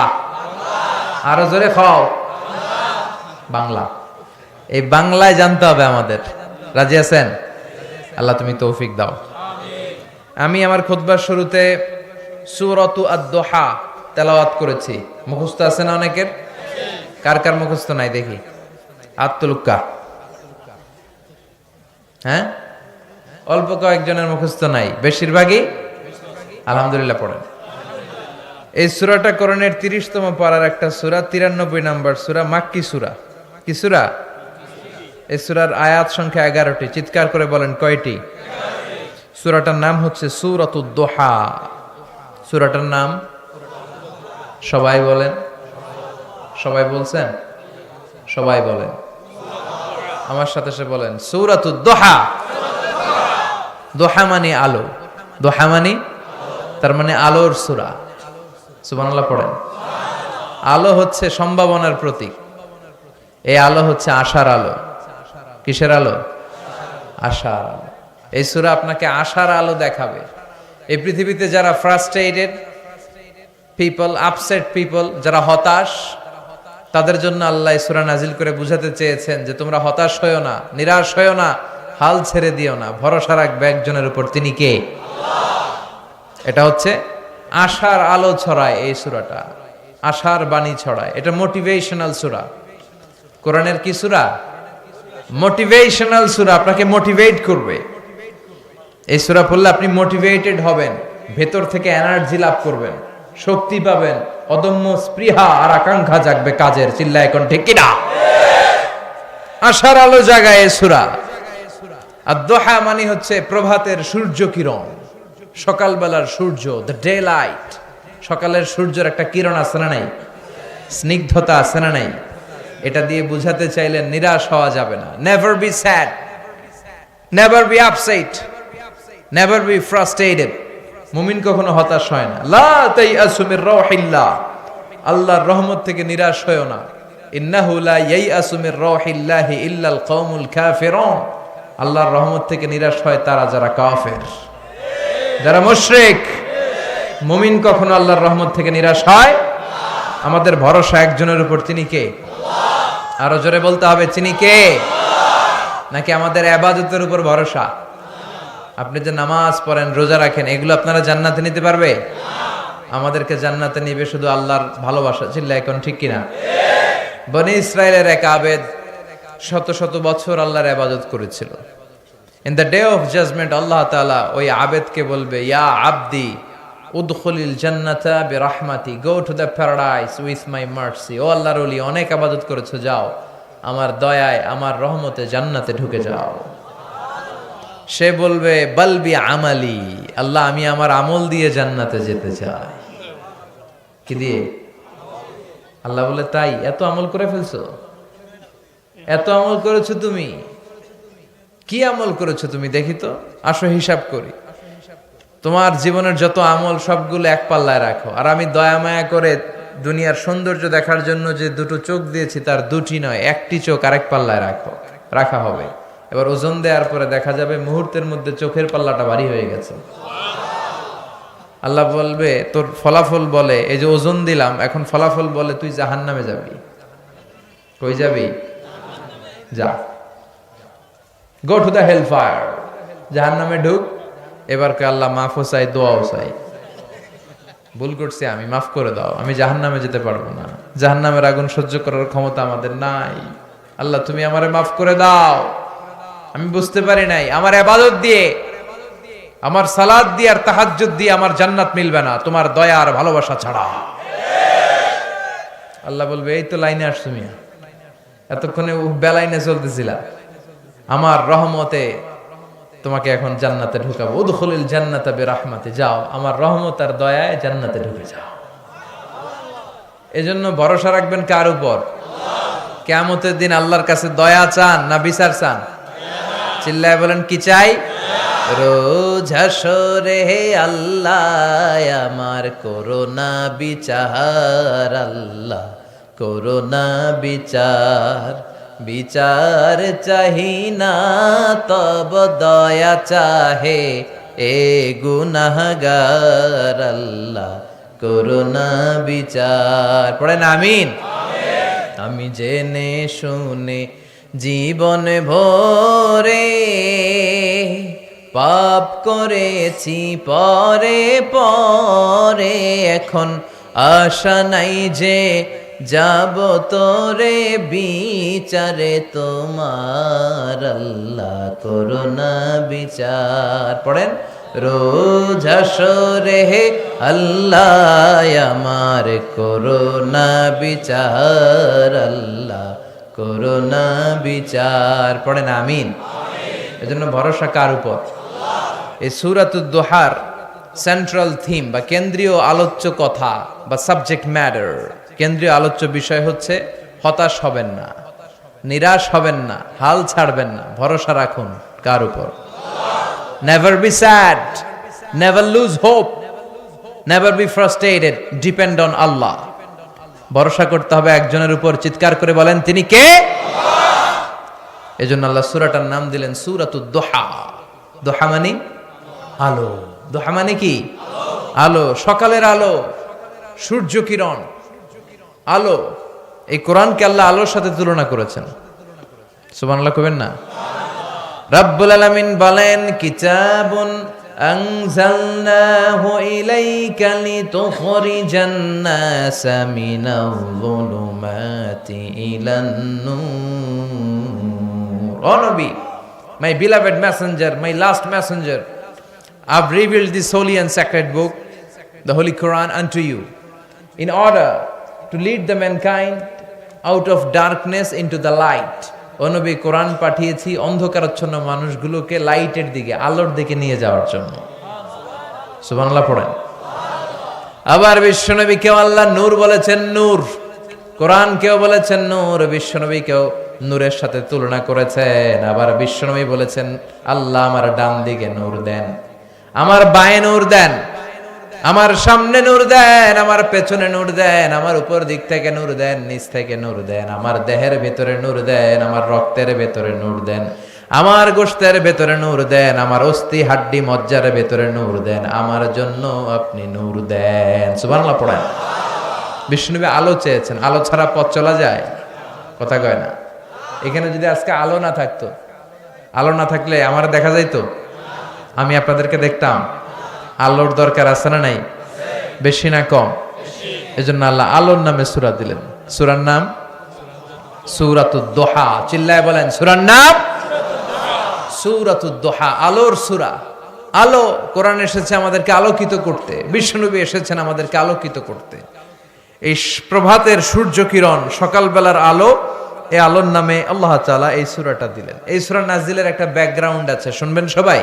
আরো জোরে খাও, বাংলা। এই বাংলায় জানতে হবে আমাদের। রাজি আছেন? আল্লাহ তুমি তৌফিক দাও। আমি আমার খুতবার শুরুতে সূরাতু আদ-দুহা তেলাওয়াত করেছি, মুখস্থ আছে না অনেকের? কার কার মুখস্থ নাই দেখি আত্মলুক্কা। হ্যাঁ, অল্প কয়েকজনের মুখস্থ নাই, বেশিরভাগই আলহামদুলিল্লাহ পড়েন। এই সূরাটা কোরআনের 30তম পারার একটা সূরা, 93 নম্বর সূরা, মাক্কি সূরা। কি সূরা? এই সূরার আয়াত সংখ্যা 11টি। চিৎকার করে বলেন কয়টি? সূরাটার নাম হচ্ছে সূরাতুদ দুহা। সূরাটার নাম সবাই বলেন। সবাই বলছেন? সবাই বলেন, আমার সাথে সে বলেন সূরাতুদ দুহা। দুহা মানে আলো, দুহা মানে তার মানে আলোর সূরা। সুবহানাল্লাহ পড়েন। আলো হচ্ছে সম্ভাবনার প্রতীক। এই আলো হচ্ছে আশার আলো। কিসের আলো? আশার আলো। এই সূরা আপনাকে আশার আলো দেখাবে। এই পৃথিবীতে যারা ফ্রাস্ট্রেটেড পিপল, আপসেট পিপল, যারা হতাশ, তাদের জন্য আল্লাহ এই সূরা নাজিল করে বুঝাতে চেয়েছেন যে তোমরা হতাশ হয়ো না, নিরাশ হয়ো না, হাল ছেড়ে দিও না, ভরসা রাখবে একজনের উপর, তিনি কে? এটা হচ্ছে আশার আলো ছড়ায়। এই সূরাটা আশার বাণী ছড়ায়। এটা মোটিভেশনাল সূরা। কোরআনের কি সূরা? মোটিভেশনাল সূরা, আপনাকে মোটিভেট করবে। এই সূরা পড়লে আপনি মোটিভেটেড হবেন, ভেতর থেকে এনার্জি লাভ করবেন, শক্তি পাবেন, অদম্য স্পৃহা আর আকাঙ্ক্ষা জাগবে কাজের। চিল্লায় এখন ঠিক কিনা? আশার আলো জাগায় এই সূরা। আর দুহা মানে হচ্ছে প্রভাতের সূর্য কিরণ, সকালবেলার সূর্য, দ্য ডে লাইট। সকালের সূর্যের একটা কিরণ আছে না নাই? স্নিগ্ধতা আছে না নাই? এটা দিয়ে বুঝাতে চাইলেন নিরাশ হওয়া যাবে না। Never be sad, never be upset, never be frustrated. মুমিন কখনো হতাশ হয় না। লা তাইআসু মির রাউহিল্লাহ, আল্লাহর রহমত থেকে নিরাশ হয়ো না। ইন্নাহু লা ইয়াইআসু মির রাউহিল্লাহি ইল্লাল কওমুল কাফিরুন, আল্লাহর রহমত থেকে নিরাশ হয় তারা যারা কাফের, যারা মুশরিক। মুমিন কখনো আল্লাহর রহমত থেকে নিরাশ হয়? আমাদের ভরসা একজনের উপর, তিনি কে? আরো জোরে বলতে হবে, তিনি কে? নাকি আমাদের ইবাদতের উপর ভরসা? আপনি যে নামাজ পড়েন, রোজা রাখেন, এগুলো আপনারা জান্নাতে নিতে পারবে? আমাদেরকে জান্নাতে নিবে শুধু আল্লাহর ভালোবাসা। চিল্লায় এখন ঠিক কিনা? বনি ইসরায়েলের এক আবেদ শত শত বছর আল্লাহর ইবাদত করেছিল। In the day of judgment আল্লাহ তাআলা ওই আবেদকে বলবে, ইয়া আবদি উদখুলিল জান্নাতা বিরহমাতি, go to the paradise with my mercy. ও আল্লাহর ওলি, অনেক ইবাদত করেছো, যাও আমার দয়ায়, আমার রহমতে জান্নাতে ঢুকে যাও। সে বলবে, বলবি আমালি, আল্লাহ আমি আমার আমল দিয়ে জান্নাতে যেতে চাই। কি দিয়ে? আল্লাহ বলে, তাই এত আমল করে ফেলছো? এত আমল করেছো তুমি? কি আমল করেছো তুমি? দেখি তো, আসো হিসাব করি। তোমার জীবনের যত আমল সবগুলো এক পাল্লায় রাখো, আর আমি দয়া মায়া করে দুনিয়ার সৌন্দর্য দেখার জন্য যে দুটো চোখ দিয়েছি তার দুটি নয়, একটি চোখ আরেক পাল্লায় রাখা হবে। এবার ওজন দেওয়ার পরে দেখা যাবে মুহূর্তের মধ্যে চোখের পাল্লাটা ভারী হয়ে গেছে। আল্লাহ বলবে, তোর ফলাফল বলে, এই যে ওজন দিলাম, এখন ফলাফল বলে তুই জাহান্নামে যাবি। কই যাবি? যা, go to the hell fire, জাহান্নামে ঢুক। এবার কে আল্লাহ মাফও চাই, দোয়াও চাই, ভুল করছি আমি, মাফ করে দাও, আমি জাহান্নামে যেতে পারবো না, জাহান্নামের আগুন সহ্য করার ক্ষমতা আমাদের নাই, আল্লাহ তুমি আমারে মাফ করে দাও, আমি বুঝতে পারি নাই, আমার ইবাদত দিয়ে, আমার সালাত দিয়ে আর তাহাজ্জুদ দিয়ে আমার জান্নাত মিলবে না তোমার দয়া আর ভালোবাসা ছাড়া। আল্লাহ বলবে, এই তো লাইনে আসছো মিয়া, এতক্ষণে বেলাইনে চলতেছিলা, আমার রহমতে তোমাকে এখন জান্নাতে ঢুকাবো। উদখুলিল জান্নাতা বিরাহমাতি, যাও আমার রহমত আর দয়ায় জান্নাতে ঢুকে যাও। এজন্য ভরসা রাখবেন কার উপর? কিয়ামতের দিন আল্লাহর কাছে দয়া চান না বিচার চান? চিল্লায় বলেন, কি চাই? রোজ হাসরে আল্লাহ আমার করোনা বিচার, আল্লাহ করোনা বিচার, বিচার চাহি না তব দয়া চাহে এ গুনাহগার, আল্লাহ করোনা বিচার। পড়েন আমিন। আমি জেনে শুনে জীবন ভরে পাপ করেছি পরে পরে, এখন আশা নাই যে যাব তোরে বিচারে তোমার, আল্লাহ করোনা বিচার। পড়েন, রোজ হাসরে আল্লাহ আমার করোনা বিচার, আল্লাহ করোনা বিচার। পড়েন আমিন। এজন্য ভরসা কার উপর? এই সূরাতুদ দুহার সেন্ট্রাল থিম বা কেন্দ্রীয় আলোচ্য কথা বা সাবজেক্ট ম্যাটার, কেন্দ্রীয় আলোচ্য বিষয় হচ্ছে হতাশ হবেন না, নিরাশ হবেন না, হাল ছাড়বেন না, ভরসা রাখুন কার উপর? Never be sad, never lose hope, never be frustrated, depend on Allah. ভরসা করতে হবে একজনের উপর। চিৎকার করে বলেন, তিনি কে? এজন্য আল্লাহ সূরাটার নাম দিলেন সূরাতুদ দুহা। দুহা মানে আলো। দুহা মানে কি? আলো, সকালের আলো, সূর্য কিরণ, আলো। এই কোরআনকে আল্লাহ আলোর সাথে তুলনা করেছেন। সুবহানাল্লাহ কবেন না? রাব্বুল আলামিন বলেন, কিতাবুন আনজালনাহু ইলাইকা লিতুখরিজান নাসা মিনাল যুলুমাতি ইলান নূর। ও নবী, my beloved messenger, my last messenger, I've revealed this holy and sacred book, the Holy Quran, unto you, in order to lead the mankind out of darkness into the light. ও নবী, কোরআন পাঠিয়েছি অন্ধকারাচ্ছন্ন মানুষগুলোকে লাইটের দিকে, আলোর দিকে নিয়ে যাওয়ার জন্য। সুবহানাল্লাহ পড়েন। আবার বিশ্বনবীকেও আল্লাহ নূর বলেছেন, নূর। কোরআন কেউ বলেছেন নূর, বিশ্বনবীকেও নূরের সাথে তুলনা করেছেন। আবার বিশ্বনবী বলেছেন, আল্লাহ আমার ডান দিকে নূর দেন, আমার বাঁয়ে নূর দেন, আমার সামনে নূর দেন, আমার পেছনে নূর দেন, আমার উপর দিক থেকে নূর দেন, নিচ থেকে নূর দেন, আমার দেহের ভেতরে নূর দেন, আমার রক্তের ভেতরে নূর দেন, আমার গোশতের ভেতরে নূর দেন, আমার অস্থি হাড্ডি মজ্জার ভেতরে নূর দেন, আমার জন্য আপনি নূর দেন। সুবহানাল্লাহ পড়েন। বিষ্ণুনবী আলো চেয়েছেন, আলো ছাড়া পথ চলা যায়? কথা কয় না। এখানে যদি আজকে আলো না থাকতো, আলো না থাকলে আমার দেখা যাইতো? আমি আপনাদেরকে দেখতাম? আলোর দরকার আছে না নাই? বেশি না কম? এজন্য আল্লাহ আলোর নামে সূরা দিলেন। সূরার নাম সূরাতুদ দুহা। চিল্লায় বলেন, সূরার নাম সূরাতুদ দুহা, আলোর সূরা। আলো, কোরআন এসেছে আমাদেরকে আলোকিত করতে, বিশ্বনবী এসেছেন আমাদেরকে আলোকিত করতে। এই প্রভাতের সূর্য কিরণ, সকালবেলার আলো, এই আলোর নামে আল্লাহ তাআলা এই সূরাটা দিলেন। এই সূরা নাজিলের একটা ব্যাকগ্রাউন্ড আছে, শুনবেন সবাই।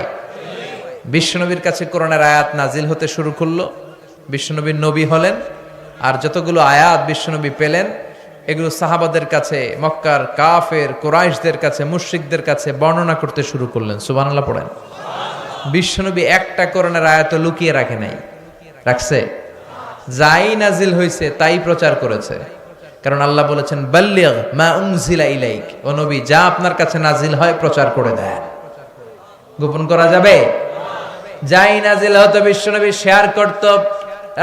বিশ্বনবীর কাছে কোরআনের আয়াত নাজিল হতে শুরু করলো, বিশ্বনবীর নবী হলেন, আর যতগুলো আয়াত বিশ্বনবী পেলেন এগুলো সাহাবাদের কাছে, মক্কার কাফের কুরাইশদের কাছে, মুশরিকদের কাছে বর্ণনা করতে শুরু করলেন। সুবহানাল্লাহ পড়েন। বিশ্বনবী একটা কোরআনের আয়াত লুকিয়ে রাখে নাই, রাখছে? যাই নাজিল হয়েছে তাই প্রচার করেছে। কারণ আল্লাহ বলেছেন বাল্লিগ মা উনজিলা ইলাইক, ও নবী যা আপনার কাছে নাজিল হয় প্রচার করে দেন। গোপন করা যাবে? যাই নাজিল হতো বিশ্বনবী শেয়ার করত।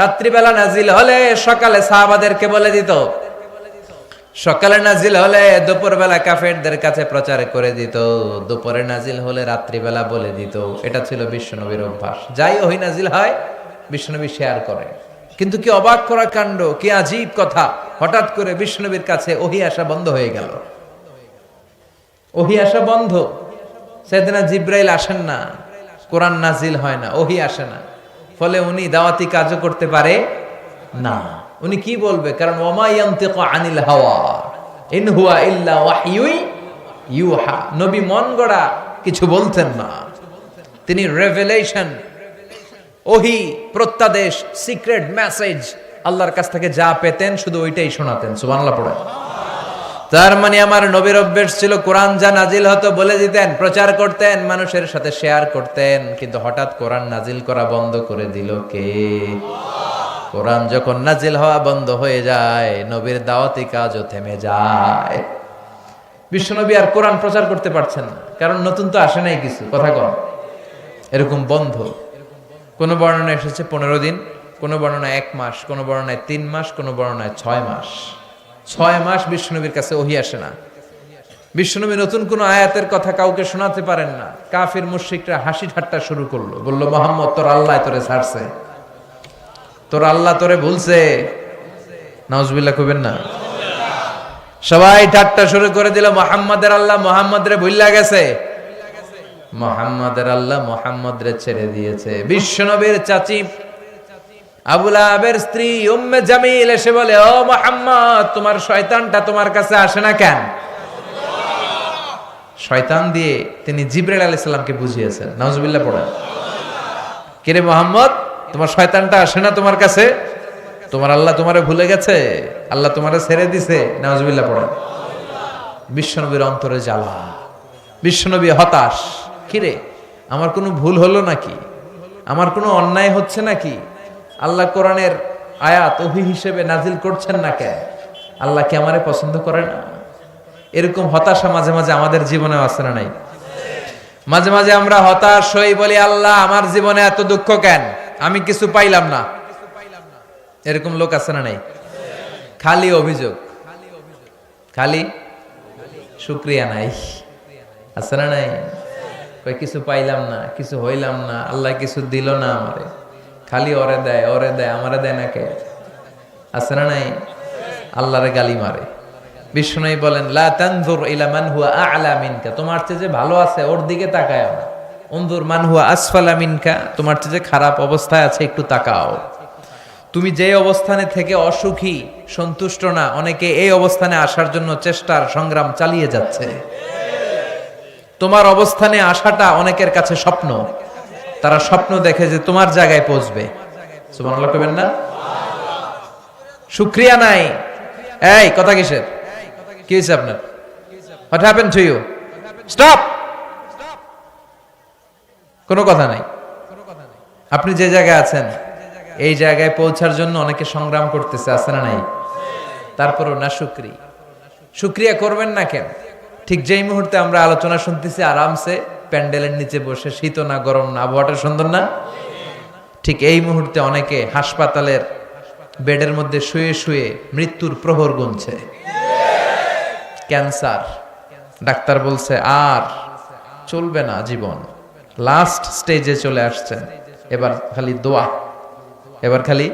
রাত্রিবেলা নাজিল হলে সকালে সাহাবাদেরকে বলে দিত, সকালে নাজিল হলে দুপুরবেলা কাফেরদের কাছে প্রচার করে দিত, দুপুরে নাজিল হলে রাত্রিবেলা বলে দিত। এটা ছিল বিশ্বনবীর অভ্যাস। যাই ওহী নাজিল হয় বিশ্বনবী শেয়ার করে। কিন্তু কি অবাক করা কাণ্ড, কি আজীব কথা, হঠাৎ করে বিশ্বনবীর কাছে ওহী আসা বন্ধ হয়ে গেল। ওহী আসা বন্ধ। সেদিনা জিব্রাইল আসেন না, কোরআন নাজিল হয় না, ওহী আসে না। ফলে উনি দাওয়াতি কাজও করতে পারে না। উনি কি বলবে? কারণ ওমা ইয়ান্তিকু আনিল হাওয়া ইন হুয়া ইল্লা ওয়াহয়ুই ইউহা। নবী মন গড়া কিছু বলতেন না, তিনি রেভেলেশন, ওহী, প্রত্যাদেশ, সিক্রেট মেসেজ আল্লাহর কাছ থেকে যা পেতেন শুধু ওইটাই শোনাতেন। সুবহানাল্লাহ পড়ে। তার মানে আমার নবীর অভ্যাস ছিল কোরআন যা নাজিল হতো বলে দিতেন, প্রচার করতেন, মানুষের সাথে শেয়ার করতেন। কিন্তু হঠাৎ কোরআন নাজিল করা বন্ধ করে দিল কে? কোরআন যখন নাজিল হওয়া বন্ধ হয়ে যায়, নবীর দাওয়াতি কাজও থেমে যায়। বিশ্বনবী আর কোরআন প্রচার করতে পারছেন না, কারণ নতুন তো আসে নাই কিছু। কথা কম, এরকম বন্ধ। কোন বর্ণনায় এসেছে 15 দিন, কোন বর্ণনায় 1 মাস, কোন বর্ণনায় 3 মাস, কোন বর্ণনায় 6 মাস। 6 মাস বিশ্বনবীর কাছে ওহী আসে না। বিশ্বনবী নতুন কোন আয়াতের কথা কাউকে শোনাতে পারেন না। কাফির মুশরিকরা হাসি ঠাট্টা শুরু করলো, বলল মুহাম্মদ তোর আল্লাহ তোরে ছাড়ছে, তোর আল্লাহ তোরে ভুলছে। নাউজুবিল্লাহ কইবেন না? সবাই ঠাট্টা শুরু করে দিল, মুহাম্মাদের আল্লাহ মুহাম্মদ রে ভুইলা গেছে, মুহাম্মাদের আল্লাহ মুহাম্মদ রে ছেড়ে দিয়েছে। বিশ্বনবীর চাচী আবু লাহাবের স্ত্রী উম্মে জামিল এসে বলে, ও মুহাম্মদ তোমার শয়তানটা তোমার কাছে আসে না কেন? শয়তান দিয়ে তিনি জিবরাইল আলাইহিস সালামকে বুঝিয়েছেন। নাউজুবিল্লাহ পড়েন। কিরে মুহাম্মদ, তোমার শয়তানটা আসে না তোমার কাছে? তোমার আল্লাহ তোমারে ভুলে গেছে, আল্লাহ তোমারে ছেড়ে দিছে। নাউজুবিল্লাহ পড়েন। বিশ্বনবীর অন্তরে জ্বালা, বিশ্বনবী হতাশ। কিরে, আমার কোনো ভুল হলো নাকি? আমার কোনো অন্যায় হচ্ছে নাকি? আল্লাহ কোরআনের আয়াত ওহী হিসেবে নাজিল করছেন না কেন? আল্লাহ কি আমারে পছন্দ করে না? এরকম হতাশা মাঝে মাঝে আমাদের জীবনে আছে না নাই? মাঝে মাঝে আমরা হতাশ হই, বলি আল্লাহ আমার জীবনে এত দুঃখ কেন, আমি কিছু পাইলাম না। এরকম লোক আছে না নাই? খালি অভিযোগ, খালি শুকরিয়া নাই, আছে না নাই? কিছু পাইলাম না, কিছু হইলাম না, আল্লাহ কিছু দিল না আমারে, খালি ওরে দেয় ওরে দেয়, আমারে দেয় না কে? আছে না নাই? আল্লাহরে গালি মারে। বিষ্ণু বলেন লা তানজুর ইলা মান হুয়া আ'লা মিনকা, তোমার চেয়ে যে ভালো আছে ওর দিকে তাকাও না। উনজুর মান হুয়া আসফালা মিনকা, তোমার চেয়ে যে খারাপ অবস্থায় আছে একটু তাকাও। তুমি যে অবস্থানে থেকে অসুখী, সন্তুষ্ট না, অনেকে এই অবস্থানে আসার জন্য চেষ্টার সংগ্রাম চালিয়ে যাচ্ছে। তোমার অবস্থানে আসাটা অনেকের কাছে স্বপ্ন, তারা স্বপ্ন দেখে যে তোমার জায়গায় পৌঁছবে। সুবহানাল্লাহ কইবেন না? শুকরিয়া নাই। এই কথা কিসের? কি হয়েছে আপনার? What happened to you? Stop. কোনো কথা নাই। আপনি যে জায়গায় আছেন এই জায়গায় পৌঁছার জন্য অনেকে সংগ্রাম করতেছে, আছে না নাই? তারপরও না শুকরিয়া করবেন না কেন? ঠিক যেই মুহূর্তে আমরা আলোচনা শুনতেছি আরামসে প্যান্ডেলের নিচে বসে, শীত না গরম না, আবহাওয়াটা সুন্দর না, ঠিক এই মুহূর্তে অনেকে হাসপাতালের বেডের মধ্যে শুয়ে শুয়ে মৃত্যুর প্রহর গুনছে। ক্যান্সার, ডাক্তার বলছে আর চলবে না জীবন, লাস্ট স্টেজে চলে আসছেন, এবার খালি দোয়া, এবার খালি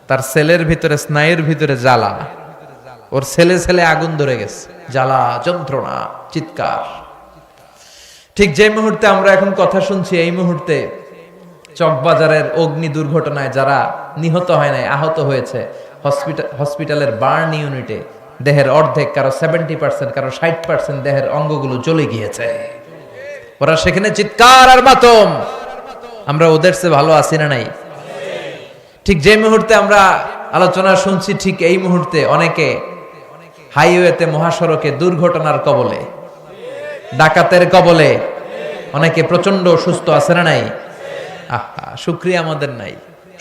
তার সেলের ভিতরে, স্নায়ুর ভিতরে জ্বালা, ওর ছেলে ছেলে আগুন ধরে গেছে, জ্বালা, যন্ত্রণা, চিৎকার। ঠিক যে মুহূর্তে আমরা এখন কথা শুনছি এই মুহূর্তে চকবাজারের অগ্নি দুর্ঘটনায় যারা নিহত হয় নাই, আহত হয়েছে, হসপিটালের বার্ন ইউনিটে দেহের অর্ধেক, কারো 70%, কারো 60% দেহের অঙ্গগুলো জ্বলে গিয়েছে। ওরা সেখানে চিৎকার আর মাতম। আমরা ওদের চেয়ে ভালো আছি না নাই? ঠিক যে মুহূর্তে আমরা আলোচনা শুনছি ঠিক এই মুহূর্তে অনেকে হাইওয়েতে, মহাসড়কে দুর্ঘটনার কবলে, ডাকাতের কবলে, অনেকে প্রচন্ড অসুস্থ আছে না নাই? আহা, শুকরিয়া আমাদের নাই।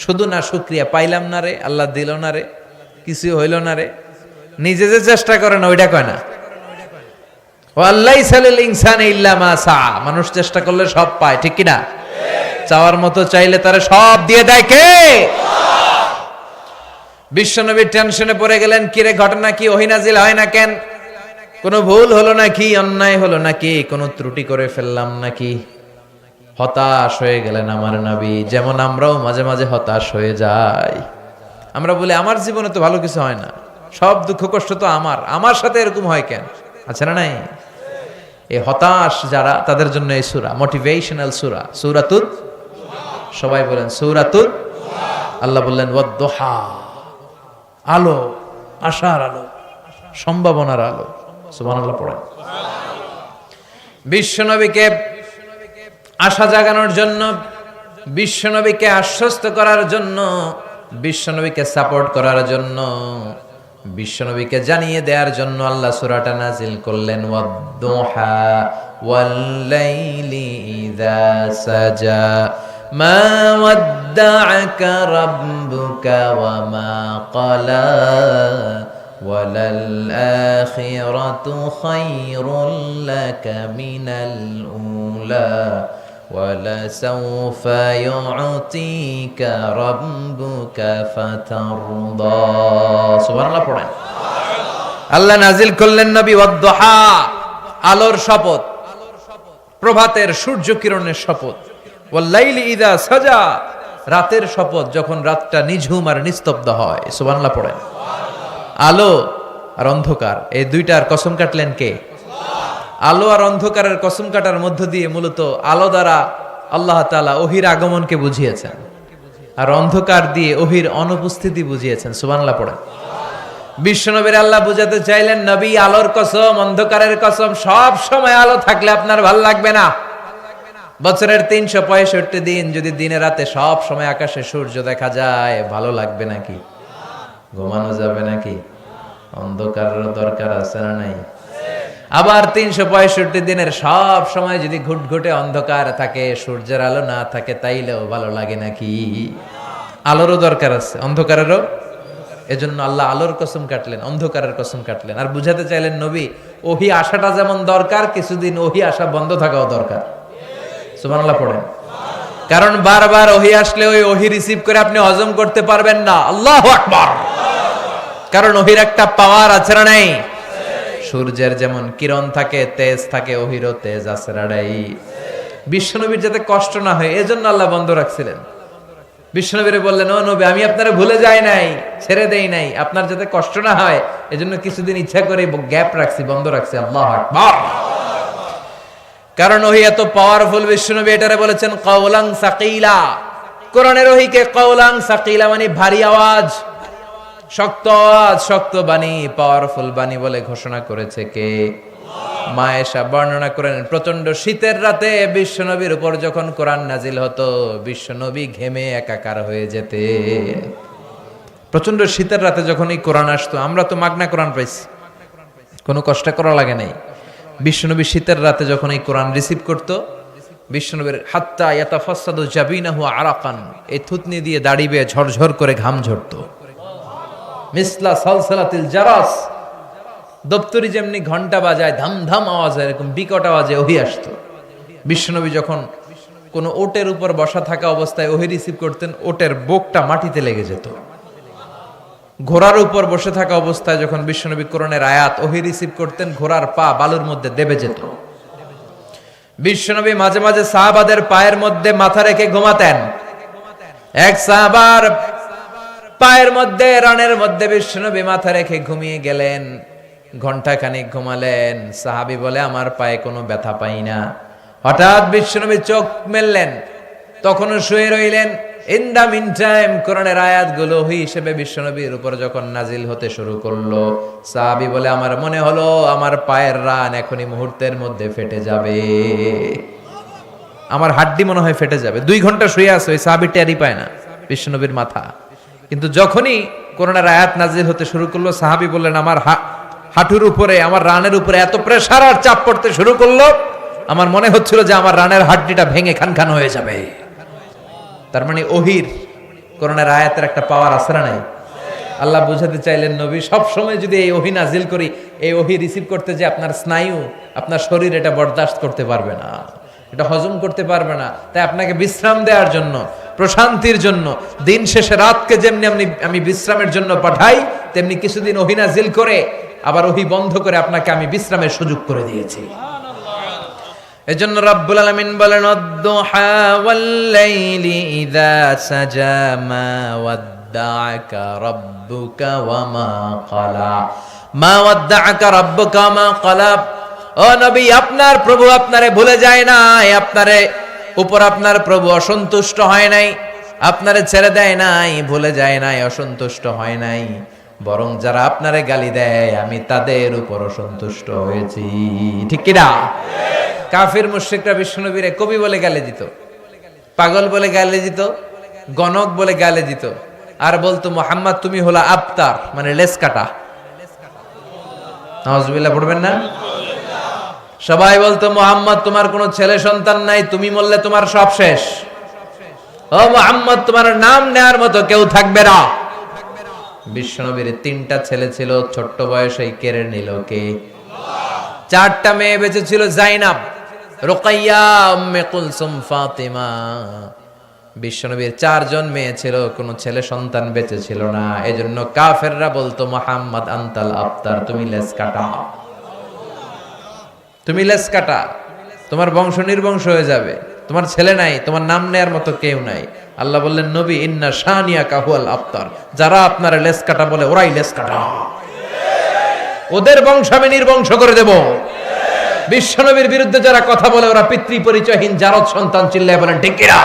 শুধু না শুকরিয়া, পাইলাম না রে, আল্লাহ দিল না রে, কিছু হইল না রে, নিজে যে চেষ্টা করে না ওইটা কয় না। ওয়াল্লাইসা লিল ইনসানি ইল্লা মা সাআ, মানুষ চেষ্টা করলে সব পায়, ঠিক কি না? চাওয়ার মতো চাইলে তারা সব দিয়ে দেয় কে? বিশ্বনবী টেনশনে পড়ে গেলেন, কিরে ঘটনা কি, ওহী নাজিল হয় না কেন? কোনো ভুল হলো নাকি, অন্যায় হলো নাকি, কোনো ত্রুটি করে ফেললাম নাকি? হতাশ হয়ে গেলেন আমার নবী। যেমন আমরাও মাঝে মাঝে হতাশ হয়ে যাই। আমরা বলি আমার জীবনে তো ভালো কিছু হয় না, সব দুঃখ কষ্ট তো আমার সাথে এরকম হয় কেন? আছে না নাই? এই হতাশ যারা, তাদের জন্য এই সূরা মোটিভেশনাল সূরা, সূরাতুদ, সবাই বলেন সূরাতুদ। আল্লাহ বললেন ওয়াদ-দুহা, আলো, আশার আলো, সম্ভাবনার আলো। সুবহানাল্লাহ পড়েন। বিশ্বনবীকে আশা জাগানোর জন্য, বিশ্বনবীকে আশ্বস্ত করার জন্য, বিশ্বনবীকে সাপোর্ট করার জন্য, বিশ্বনবীকে জানিয়ে দেওয়ার জন্য আল্লাহ সূরাটা নাজিল করলেন। ওয়াদ-দুহা ওয়াল-লাইলি ইযা সাজা মা ওয়াদ্দা'আকা রাব্বুকা ওয়া মা ক্বালা ওয়ালাল আখিরাতু খায়রুল লাকা মিনাল উলা ওয়ালাসাউফা ইউ'তিকা রাব্বুকা ফাতারদা। সুবহানাল্লাহ পড়েন। আল্লাহ নাজিল করলেন নবী ওয়াদ-দুহা, আলোর শপথ, প্রভাতের সূর্য কিরণের শপথ, ওয়াল-লাইলি ইযা সাজা, রাতের শপথ, যখন রাতটা নিঝুম আর নিস্তব্ধ হয়। সুবহানাল্লাহ পড়েন। আলো আর অন্ধকার, এই দুইটার কসম কাটলেন কে? আলো আর অন্ধকারের কসম কাটার মধ্য দিয়ে মূলত আলো দ্বারা আল্লাহ তাআলা ওহীর আগমনকে বুঝিয়েছেন, আর অন্ধকার দিয়ে ওহীর অনুপস্থিতি বুঝিয়েছেন। সুবহানাল্লাহ পড়েন। বিশ্বনবীর আল্লাহ বুঝাতে চাইলেন, নবী আলোর কসম, অন্ধকারের কসম, সব সময় আলো থাকলে আপনার ভালো লাগবে না। বছরের 365 দিন যদি দিনে রাতে সব সময় আকাশে সূর্য দেখা যায়, ভালো লাগবে নাকি? ঘুমানো যাবে নাকি? অন্ধকারের দরকার আছে না নাই? আবার 365 দিনের সব সময় যদি ঘুটঘুটে অন্ধকার থাকে, সূর্যের আলো না থাকে, তাইলেও ভালো লাগে নাকি? আলোরও দরকার আছে, অন্ধকারেরও। এজন্য আল্লাহ আলোর কসম কাটলেন, অন্ধকারের কসম কাটলেন, আর বুঝাতে চাইলেন নবী ওহী আসাটা যেমন দরকার, কিছুদিন ওহী আসা বন্ধ থাকাও দরকার। সুবহানাল্লাহ পড়েন। কারণ বারবার ওহী আসলে ওই ওহী রিসিভ করে আপনি হজম করতে পারবেন না। আল্লাহু আকবার। কারণ ওহীর একটা পাওয়ার আছে না নাই? সূর্যের যেমন কিরণ থাকে, তেজ থাকে, ওহীরও তেজ আছে না নাই? বিশ্বনবীর যাতে কষ্ট না হয় এজন্য আল্লাহ বন্ধ রাখছিলেন। বিশ্বনবীরে বললেন, ও নবী, আমি আপনারা ভুলে যাই নাই, ছেড়ে দেই নাই, আপনার যাতে কষ্ট না হয় এজন্য কিছুদিন ইচ্ছা করে গ্যাপ রাখছি, বন্ধ রাখছি। আল্লাহু আকবার। কারণ ওহী এত পাওয়ারফুল, বিশ্বনবী এটারে বলেছেন কাওলান সাকিলা। কোরআনের ওহীকে কাওলান সাকিলা মানে ভারী আওয়াজ, শক্ত আওয়াজ, শক্ত বাণী, পাওয়ারফুল বাণী বলে ঘোষণা করেছে কে? মা আয়েশা বর্ণনা করেন, প্রচন্ড শীতের রাতে বিশ্বনবীর উপর যখন কোরআন নাজিল হতো, বিশ্বনবী ঘেমে একাকার হয়ে যেতে। প্রচন্ড শীতের রাতে যখন এই কোরআন আসতো, আমরা তো মাগনা কোরআন পাইছি, কোনো কষ্ট করা লাগে নাই। বিশ্বনবী শীতের রাতে যখন এই কোরআন রিসিভ করতো, বিশ্বনবীর হাত্তা ইয়াতাফাসসাদু জাবিনাহু আরাকান, এই থুতনি দিয়ে দাড়ি বেয়ে ঝরঝর করে ঘাম ঝরতো। মিসলা সালসালাতিল জারাস, দপ্তরি যেমনি ঘন্টা বাজায় ধাম ধাম আওয়াজ হয়, এরকম বিকট আওয়াজে ওহী আসতো। বিশ্বনবী যখন কোন ওটের উপর বসা থাকা অবস্থায় ওহী রিসিভ করতেন, ওটের বুকটা মাটিতে লেগে যেত। ঘোড়ার উপর বসে থাকা অবস্থায় যখন বিশ্বনবী কোরআনের আয়াত ওহী রিসিভ করতেন, ঘোড়ার পা বালুর মধ্যে দেবে যেত। বিশ্বনবী মাঝে মাঝে সাহাবাদের পায়ের মধ্যে মাথা রেখে ঘুমাতেন। এক সাহাবার পায়ের মধ্যে, রানের মধ্যে বিশ্বনবী মাথা রেখে ঘুমিয়ে গেলেন। ঘন্টাখানিক ঘুমালেন। সাহাবী বলে, আমার পায়ে কোনো ব্যথা পাই না। হঠাৎ বিশ্বনবী চোখ মেললেন, তখনও শুয়ে রইলেন। ইন দা মিন টাইম কোরআনের আয়াতগুলো ওহী হিসেবে বিশ্বনবীর উপর যখন নাজিল হতে শুরু করলো, সাহাবী বলে, আমার মনে হলো আমার পায়ের রান এখনই মুহূর্তের মধ্যে ফেটে যাবে, আমার হাড্ডি মনে হয় ফেটে যাবে। 2 ঘন্টা শুয়ে আছে, ওই সাহাবী টেরই পায় না বিশ্বনবীর মাথা। কিন্তু যখনই কোরআনের আয়াত নাজিল হতে শুরু করলো, সাহাবী বললেন, আমার হাঁটুর উপরে, আমার রানের উপরে এত প্রেসার আর চাপ পড়তে শুরু করলো, আমার মনে হচ্ছিল যে আমার রানের হাড্ডিটা ভেঙে খান হয়ে যাবে। তার মানে ওহির কোরআনের আয়াতের একটা পাওয়ার আছে না নাই? আল্লাহ বুঝাতে চাইলেন নবী সব সময় যদি এই ওহী নাজিল করি, এই ওহী রিসিভ করতে যে আপনার স্নায়ু, আপনার শরীর এটা বরদাস্ত করতে পারবে না, এটা হজম করতে পারবে না। তাই আপনাকে বিশ্রাম দেওয়ার জন্য, প্রশান্তির জন্য, দিন শেষে রাতকে যেমনি আমি বিশ্রামের জন্য পাঠাই, তেমনি কিছুদিন ওহী নাজিল করে আবার ওহী বন্ধ করে আপনাকে আমি বিশ্রামের সুযোগ করে দিয়েছি। এজন্য রাব্বুল আলামিন বলেন আদ-দুহা ওয়াল লাইলি ইযা সাজা মা ওয়াদ্দাআকা রাব্বুকা ওয়া মা ক্বালা, মা ওয়াদ্দাআকা রাব্বুকা ওয়া মা ক্বালা। ও নবী, আপনার প্রভু আপনারে ভুলে যায় নাই, আপনারে উপর আপনার প্রভু অসন্তুষ্ট হয় নাই, আপনারে ছেড়ে দেয় নাই, ভুলে যায় নাই, অসন্তুষ্ট হয় নাই। বরং যারা আপনারে গালি দেয় আমি তাদের উপর অসন্তুষ্ট হয়েছি। ঠিক কি না? কাফির মুশরিকরা বিশ্বনবীরে কবি বলে গালি দিত, পাগল বলে গালি দিত, গণক বলে গালি দিত, আর বলতো মুহাম্মদ তুমি হলো আবতার, মানে লেস কাটা। নাউজুবিল্লাহ পড়বেন না? সবাই বলতো মুহাম্মদ তোমার কোনো ছেলে সন্তান নাই, তুমি মরলে তোমার সব শেষ। ও মুহাম্মদ তোমার নাম নেয়ার মতো কেউ থাকবে না। বিশ্বনবীর 3টা ছেলে ছিল, ছোট্ট বয়সেই কেড়ে নিল কে? 4টা মেয়ে বেঁচে ছিল, জাইনাব, রুকাইয়া, উম্মে কুলসুম, ফাতিমা। বিশ্বনবীর 4 জন মেয়ে ছিল, কোনো ছেলে সন্তান বেঁচে ছিল না। এজন্য কাফেররা বলতো মুহাম্মদ আনতাল আবতার, তুমি লেস কাটা, তুমি লেস কাটা, তোমার বংশ নির্বংশ হয়ে যাবে, তোমার ছেলে নাই, তোমার নাম নেয়ার মতো কেউ নাই। আল্লাহ বললেন নবী ইন্না শানিয়াকা হুয়াল আবতার, যারা আপনার লেস কাটা বলে ওরাই লেস কাটা, ওদের বংশ আমি নির্বংশ করে দেব। বিশ্বনবীর বিরুদ্ধে যারা কথা বলে ওরা পিতৃ পরিচয়হীন জারদ সন্তান, চিল্লায় বলেন ঠিক কিনা?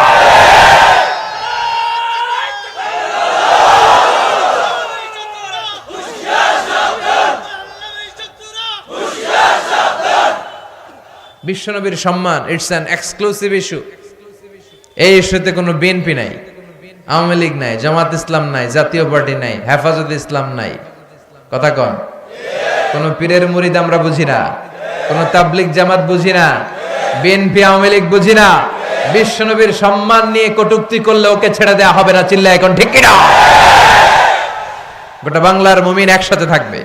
বিশ্বনবীর সম্মান ইটস অ্যান এক্সক্লুসিভ ইস্যু। এই ইস্যুতে কোনো বিএনপি নাই, আওয়ামী লীগ নাই, জামাত ইসলাম নাই, জাতীয় পার্টি নাই, হেফাজত ইসলাম নাই। কথা কন? কোন পীরের মুরিদ আমরা বুঝি না, কোন তাবলিগ জামাত বুঝি না, বিএনপি আওয়ামী লীগ বুঝি না। বিশ্বনবীর সম্মান নিয়ে কটূক্তি করলে ওকে ছেড়ে দেওয়া হবে না, চিল্লায় এখন ঠিক কিনা? গোটা বাংলার মুমিন একসাথে থাকবে।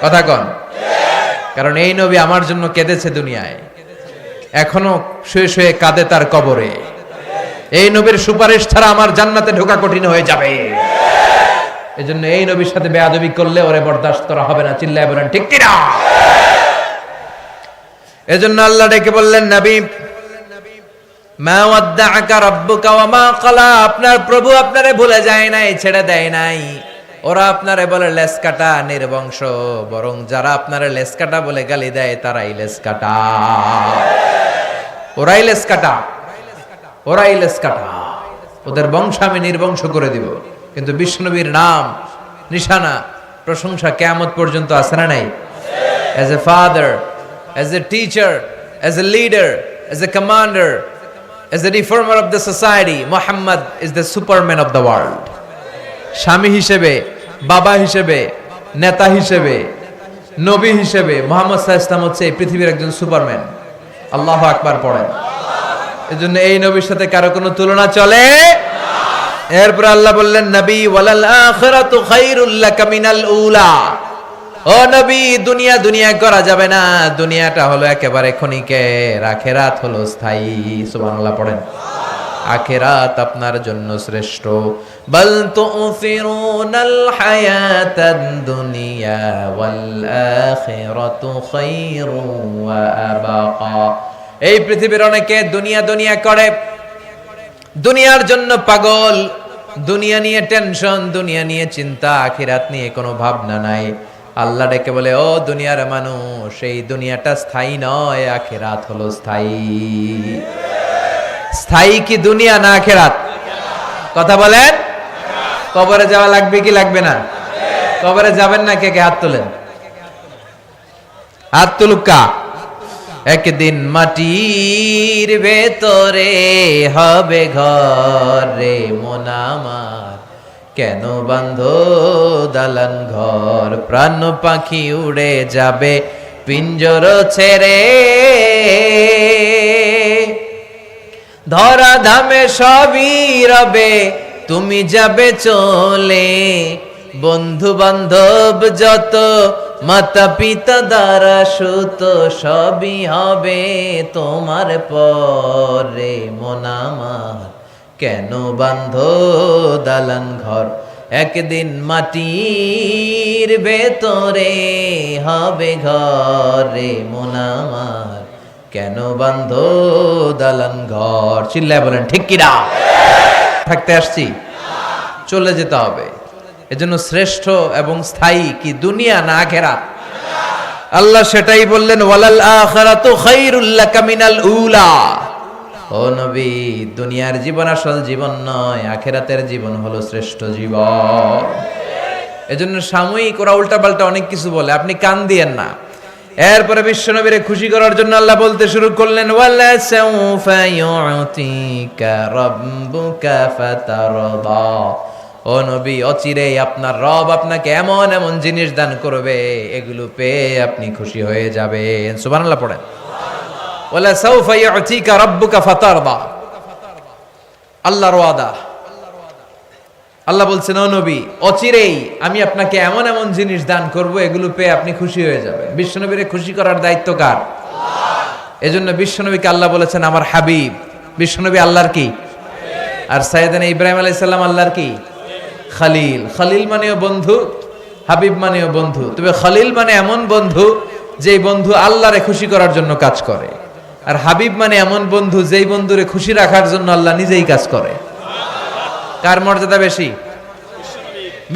কথা কন? কারণ এই নবী আমার জন্য কেঁদেছে দুনিয়ায়, এখনো শুয়ে শুয়ে কাঁদে তার কবরে। এই নবীর সুপারিশ ছাড়া আমার জান্নাতে ঢোকা কঠিন হয়ে যাবে। এজন্য এই নবীর সাথে বেয়াদবি করলে ওরে বরদাস্ত করা হবে না, চিল্লায় বলেন ঠিক কিনা? এজন্য আল্লাহ ডেকে বললেন নবী মা ওয়াদ্দাআকা রাব্বুকা ওয়া মা ক্বালা, আপনার প্রভু আপনারে ভুলে যায় নাই, ছেড়ে দেয় নাই। ওরা আপনারে বলে লেস কাটা, নির্বংশ, বরং যারা আপনারে লেস কাটা বলে গালি দেয় তারাই লেস কাটা, ওরাই লেস কাটা, ওরাই লেস কাটা, ওদের বংশ আমি নির্বংশ করে দিব। কিন্তু বিশ্বনবীর নাম, নিশানা, প্রশংসা কিয়ামত পর্যন্ত আছে না নাই? As a father, as a teacher, as a leader, as a commander, as a reformer of the society, Muhammad is the superman of the world. স্বামী হিসেবে, বাবা হিসেবে, নেতা হিসেবে, নবী হিসেবে মুহাম্মদ সাল্লাল্লাহু আলাইহি ওয়াসাল্লাম হচ্ছে এই পৃথিবীর একজন সুপারম্যান। আল্লাহু আকবার পড়েন। এজন্য এই নবীর সাথে কারো কোনো তুলনা চলে না। এরপর আল্লাহ বললেন নবী ওয়ালাল আখিরাতু খায়রুল লাকা মিনাল উলা, ও নবী দুনিয়া দুনিয়া করা যাবে না, দুনিয়াটা হলো একেবারে ক্ষণিকের, আখিরাত হলো স্থায়ী। সুবহানাল্লাহ পড়েন। আখিরাত আপনার জন্য শ্রেষ্ঠ। বাল তুফিরুনাল হায়াতাদ দুনিয়া ওয়াল আখিরাতু খায়রু ওয়া আবাকা। এই পৃথিবীর অনেকে দুনিয়া দুনিয়া করে, দুনিয়ার জন্য পাগল, দুনিয়া নিয়ে টেনশন, দুনিয়া নিয়ে চিন্তা, আখিরাত নিয়ে কোনো ভাবনা নাই। আল্লাহ ডেকে বলে ও দুনিয়ার মানুষ, এই দুনিয়াটা স্থায়ী নয়, আখিরাত হলো স্থায়ী। স্থায়ী কি দুনিয়া না আখিরাত? কথা বলেন। কবরে যাওয়া লাগবে কি লাগবে না? কবরে যাবেন না? কে কে হাত তোলেন? হাত তুলুকা। একদিন মাটির ভেতরে হবে ঘর রে মন আমার, কেন বাঁধো দালান ঘর, প্রাণ পাখি উড়ে যাবে পিঞ্জর ছেড়ে ধরা ধামে সবই রবে, তুমি যাবে চলে। বন্ধু বান্ধব যত, মাতা পিতা দ্বারা সুত, সবই হবে তোমার পরে। মন আমার কেন বান্ধ দালান ঘর, একদিন মাটির ভেতরে হবে ঘরে। মন আমার কেন বান্ধ দালান ঘর। চিল্লায় বলেন ঠিক কিনা? থাকতে আসছি, চলে যেতে হবে। এজন্য শ্রেষ্ঠ এবং স্থায়ী কি দুনিয়া না আখিরাত? আল্লাহ সেটাই বললেন, ওয়ালাল আখিরাতু খায়রুল লাকা মিনাল উলা। ও নবী, দুনিয়ার জীবন আসল জীবন নয়, আখিরাতের জীবন হলো শ্রেষ্ঠ জীবন। এজন্য সাময়িক ওরা উল্টাপাল্টা অনেক কিছু বলে, আপনি কান দিয়েন না। এরপরে বিশ্বনবীরে খুশি করার জন্য আল্লাহ বলতে শুরু করলেন, ওয়ালা সাউফা ইউতিকা রাব্বুকা ফাতারদা। ও নবী, অচিরেই আপনার রব আপনাকে এমন এমন জিনিস দান করবে, এগুলো পেয়ে আপনি খুশি হয়ে যাবেন। সুবহানাল্লাহ পড়েন। ওয়ালা সাউফা ইউতিকা রাব্বুকা ফাতারদা, আল্লাহর ওয়াদা। আল্লাহ বলছেন, ও নবী, অচিরেই আমি আপনাকে এমন এমন জিনিস দান করব, এগুলো পেয়ে আপনি খুশি হয়ে যাবেন। বিশ্বনবীরে খুশি করার দায়িত্ব কার? এজন্য বিশ্বনবীকে আল্লাহ বলেছেন আমার হাবিব। বিশ্বনবী আল্লাহর কি? আর সাইয়েদানা ইব্রাহিম আলাইহিস সালাম আল্লাহর কি? খলিল। খলিল মানেও বন্ধু, হাবিব মানেও বন্ধু। তবে খলিল মানে এমন বন্ধু যেই বন্ধু আল্লাহরে খুশি করার জন্য কাজ করে, আর হাবিব মানে এমন বন্ধু যেই বন্ধুরে খুশি রাখার জন্য আল্লাহ নিজেই কাজ করে। কার মর্যাদা বেশি?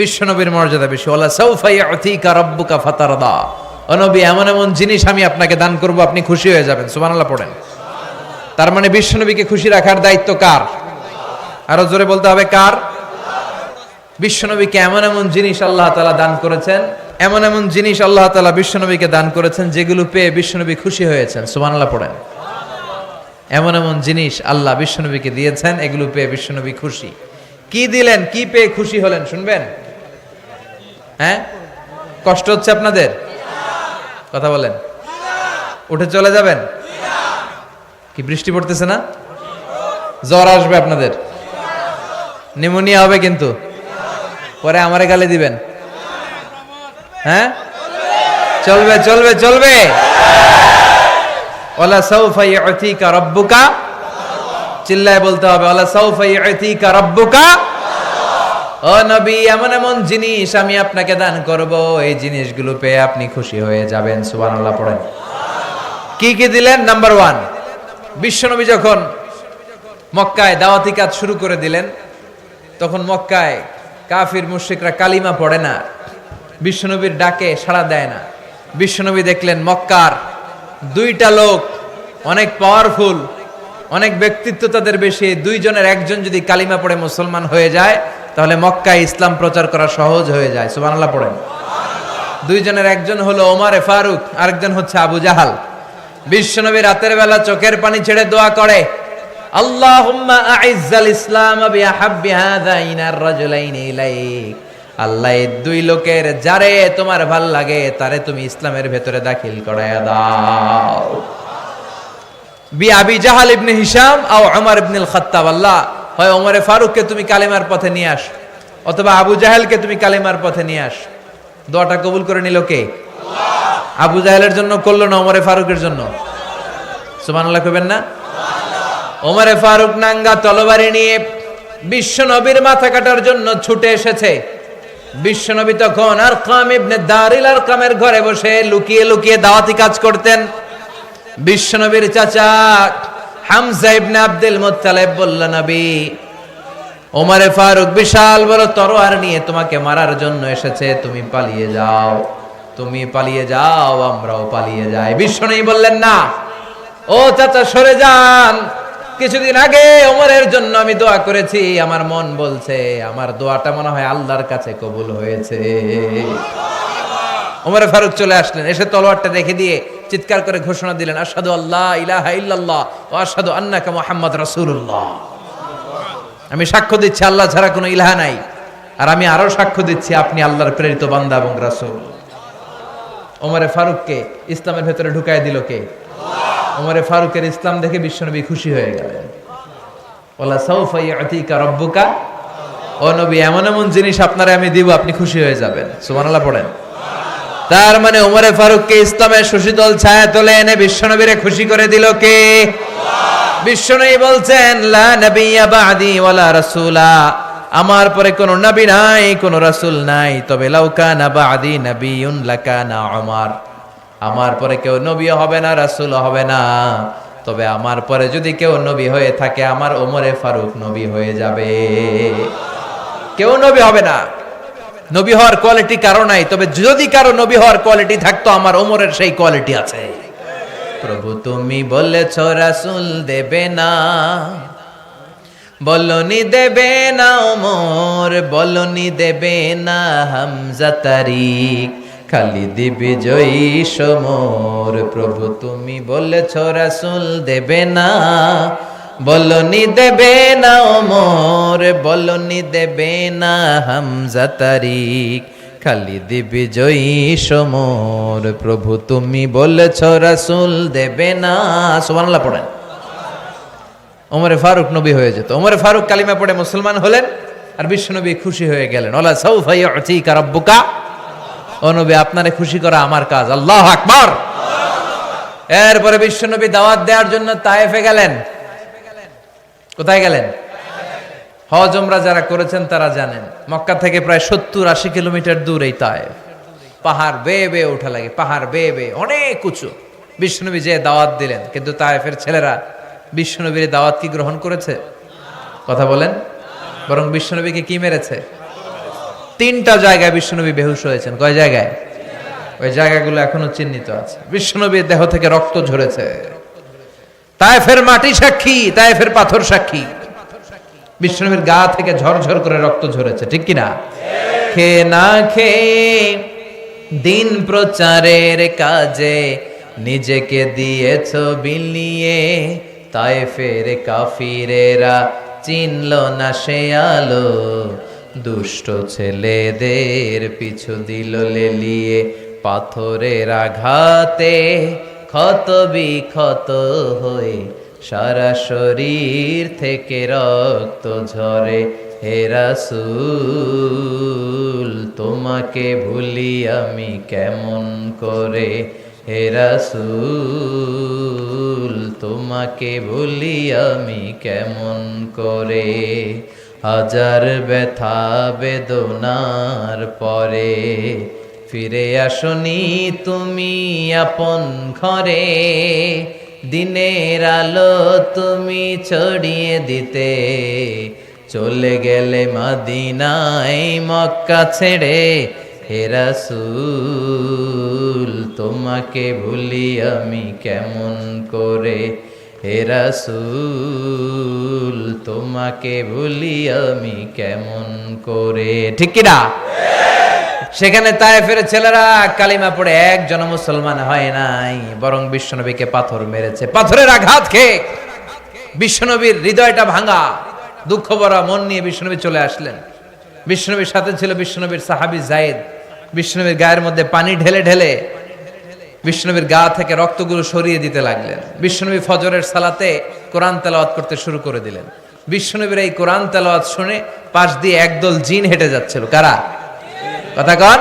বিশ্বনবীর মর্যাদা বেশি। ওয়ালা সাউফা ইউতিকা রাব্বুকা ফাতারদা। ও নবী, এমন এমন জিনিস আমি আপনাকে দান করব, আপনি খুশি হয়ে যাবেন। সুবহানাল্লাহ পড়েন। তার মানে বিশ্বনবীকে খুশি রাখার দায়িত্ব কার? আরো জোরে বলতে হবে কার? বিশ্বনবীকে এমন এমন জিনিস আল্লাহ তাআলা দান করেছেন, এমন এমন জিনিস আল্লাহ তাআলা বিশ্বনবীকে দান করেছেন যেগুলো পেয়ে বিশ্বনবী খুশি হয়েছেন। সুবহানাল্লাহ পড়েন। এমন এমন জিনিস আল্লাহ বিশ্বনবীকে দিয়েছেন, এগুলো পেয়ে বিশ্বনবী খুশি। কি দিলেন, কি পেয়ে খুশি হলেন শুনবেন? হ্যাঁ, কষ্ট হচ্ছে আপনাদের? কথা বলেন। উঠে চলে যাবেন? কি বৃষ্টি পড়তেছে না? জ্বর আসবে আপনাদের, নিউমোনিয়া হবে, কিন্তু পরে আমারে গালি দিবেন। হ্যাঁ, চলবে চলবে চলবে। ওয়ালা সাউফা ইউতিকা রাব্বুকা, চিল্লায় বলতে হবে, ওয়ালা সাউফা ইউতিকা রাব্বুকা। ও নবী, এমন এমন জিনিস আমি আপনাকে দান করব, এই জিনিসগুলো পেয়ে আপনি খুশি হয়ে যাবেন। সুবহানাল্লাহ পড়েন। কি কি দিলেন? নাম্বার 1, বিশ্বনবী যখন মক্কায় দাওয়াতি কাজ শুরু করে দিলেন, তখন মক্কায় কাফির মুশরিকরা কালিমা পড়ে না, বিশ্বনবীর ডাকে সাড়া দেয় না। বিশ্বনবী দেখলেন মক্কার দুইটা লোক অনেক পাওয়ারফুল, অনেক ব্যক্তিত্ব তাদের বেশি, দুইজনের একজন যদি কালিমা পড়ে মুসলমান হয়ে যায়, তাহলে মক্কায় ইসলাম প্রচার করা সহজ হয়ে যায়। সুবহানাল্লাহ পড়েন। দুইজনের একজন হলো ওমরে ফারুক, আরেকজন হচ্ছে আবু জাহাল। বিশ্বনবী রাতের বেলা চোখের পানি ছেড়ে দোয়া করে, আল্লাহুম্মা আইজ্জাল ইসলাম বিআহাব্বি হাযাইনার রাজুলাইনি ইলাইক। আল্লাহ, এই দুই লোকের যারে তোমার ভাল লাগে তারে তুমি ইসলামের ভেতরে দাখিল করায়া দাও। বি আবি জাহাল ইবনে হিশাম আও উমর ইবনে আল খাত্তাব। আল্লাহ, হয় ওমরে ফারুককে তুমি কালেমার পথে নিয়ে আস, অথবা আবু জাহেলকে তুমি কালেমার পথে নিয়ে আস। দোয়াটা কবুল করে নিল কে? আল্লাহ। আবু জাহেলের জন্য করলো না ওমরে ফারুকের জন্য? সুবহানাল্লাহ কইবেন না? ওমরে ফারুক নাঙ্গা তলোয়ারি নিয়ে বিশ্বনবীর মাথা কাটার জন্য ছুটে এসেছে। বিশ্বনবী তখন আরকাম ইবনে দারিল আরকামের ঘরে বসে লুকিয়ে লুকিয়ে দাওয়াতি কাজ করতেন। বিশ্বনবীর চাচা হামজা ইবনে আব্দুল মুত্তালিব বলল, নবী, ওমরে ফারুক বিশাল বড় তরোয়ার নিয়ে তোমাকে মারার জন্য এসেছে, তুমি পালিয়ে যাও, তুমি পালিয়ে যাও, আমরাও পালিয়ে যাই। বিশ্বনবী বললেন, না, ও চাচা সরে যান, কিছুদিন আগে ওমরের জন্য আমি দোয়া করেছি, আমার মন বলছে আমার দোয়াটা মনে হয় আল্লাহর কাছে কবুল হয়েছে। ওমরে ফারুক চলে আসলেন, এসে তলোয়ারটা রেখে দিয়ে চিৎকার করে ঘোষণা দিলেন, আশহাদু আল্লা ইলাহা ইল্লাল্লাহ ওয়া আশহাদু আন্নাকা মুহাম্মাদ রাসূলুল্লাহ। আমি সাক্ষ্য দিচ্ছি আল্লাহ ছাড়া কোনো ইলাহ নাই, আর আমি আরো সাক্ষ্য দিচ্ছি আপনি আল্লাহর প্রেরিত বান্দা এবং রাসূল। ওমরে ফারুককে ইসলামের ভেতরে ঢুকায় দিল কে? ওমরে ফারুকের ইসলাম দেখে বিশ্বনবী খুশি হয়ে গেলেন। ওয়ালা সাউফা ইয়াতিকা রাব্বুকা, ও নবী এমন এমন জিনিস আপনারে আমি দিব, আপনি খুশি হয়ে যাবেন। সুবহানাল্লাহ পড়েন। তার মানে ওমরে ফারুককে ইসলামের সুশীতল ছায়া তলে এনে বিশ্বনবীরে খুশি করে দিল কে? বিশ্বনবী বলছেন লা নাবিয়্যা বা'দি ওয়ালা রাসূলা, আমার পরে কোন নবী নাই, কোন রাসূল নাই, তবে লাউ কানা বা'দি নাবিয়্যুন লাকানা উমর, আমার পরে কেউ নবী হবে না, রাসূল হবে না, তবে আমার পরে যদি কেউ নবী হয়ে থাকে আমার ওমরে ফারুক নবী হয়ে যাবে। কেউ নবী হবে না, নবী হওয়ার কোয়ালিটি কারো নাই, তবে যদি কারো নবী হওয়ার কোয়ালিটি থাকতো আমার ওমরের সেই কোয়ালিটি আছে। প্রভু তুমি বলেছ রাসূল দেবে না, বলনি দেবে না ওমর, বলনি দেবে না হামজা তারিক, খালিদ বিজয়ী সমর। প্রভু তুমি বলেছ রাসূল দেবে না, বলনি দেবে না ওমর, বলনি দেবে না হামজা তারিক, খালিদ বিজয়ী সমর। প্রভু তুমি বলেছ রাসূল দেবে না। সুবহানাল্লাহ পড়েন। ওমরে ফারুক নবী হয়ে যেত। ওমরে ফারুক কালিমা পড়ে মুসলমান হলেন, আর বিশ্বনবী খুশি হয়ে গেলেন। ওয়ালা সাউফা ইয়াতিকা রাব্বুকা, ও নবী আপনারে খুশি করা আমার কাজ। আল্লাহু আকবার। এরপরে বিশ্বনবী দাওয়াত দেওয়ার জন্য তায়েফে গেলেন। কোথায় গেলেন? হজ উমরা যারা করেছেন তারা জানেন, মক্কা থেকে প্রায় 70-80 কিলোমিটার দূর এই তায়েফ। পাহাড় বেয়ে বেয়ে ওঠা লাগে, পাহাড় বেয়ে বেয়ে অনেক উঁচু। বিশ্বনবী যে দাওয়াত দিলেন, কিন্তু তায়েফের ছেলেরা বিশ্বনবীর দাওয়াত কি গ্রহণ করেছে? কথা বলেন। বরং বিশ্বনবীকে কি মেরেছে? 3টা জায়গায় বিশ্বনবী বেহুশ হয়েছেন। কয় জায়গায়? ওই জায়গাগুলো এখনো চিহ্নিত আছে। বিশ্বনবীর দেহ থেকে রক্ত ঝরেছে। তায়েফের মাটি সাক্ষী, তায়েফের পাথর সাক্ষী। বিশ্বনবীর গা থেকে ঝরঝর করে রক্ত ঝরেছে, ঠিক কিনা? খেয়ে না খেয়ে দিন প্রচারের কাজে নিজেকে দিয়েছ বিলিয়ে, তায়েফের কাফিরেরা চিনল না সে আলো, দুষ্ট ছেলেদের পিছু দিল লেলিয়ে, পাথরের আঘাতে ক্ষত বিক্ষত হয়ে সারা শরীর থেকে রক্ত ঝরে। হে রাসূল তোমাকে ভুলি আমি কেমন করে, হে রাসূল তোমাকে ভুলি আমি কেমন করে। হাজার ব্যথা বেদনার পরে ফিরে আসনি তুমি আপন ঘরে, দিনের আলো তুমি ছড়িয়ে দিতে, চলে গেলে মদিনায় মক্কা ছেড়ে। হে রাসূল তোমাকে ভুলি আমি কেমন করে, হে রাসূল তোমাকে ভুলি আমি কেমন করে। ঠিক কিনা? সেখানে তায়েফের ছেলেরা কালিমা পড়ে একজন মুসলমান হয় নাই, বরং বিশ্বনবীকে পাথর মেরেছে। পাথরের আঘাত খেয়ে বিশ্বনবীর হৃদয়টা ভাঙা, দুঃখ ভরা মন নিয়ে বিশ্বনবী চলে আসলেন। বিশ্বনবীর সাথে ছিল বিশ্বনবীর সাহাবী যায়েদ। বিশ্বনবীর গায়ের মধ্যে পানি ঢেলে ঢেলে বিশ্বনবীর গা থেকে রক্তগুলো সরিয়ে দিতে লাগলেন। বিশ্বনবী ফজরের সালাতে কোরআন তেলাওয়াত করতে শুরু করে দিলেন। বিশ্বনবীর এই কোরআন তেলাওয়াত শুনে পাশ দিয়ে একদল জিন হেঁটে যাচ্ছিল। কারা? কথা কন।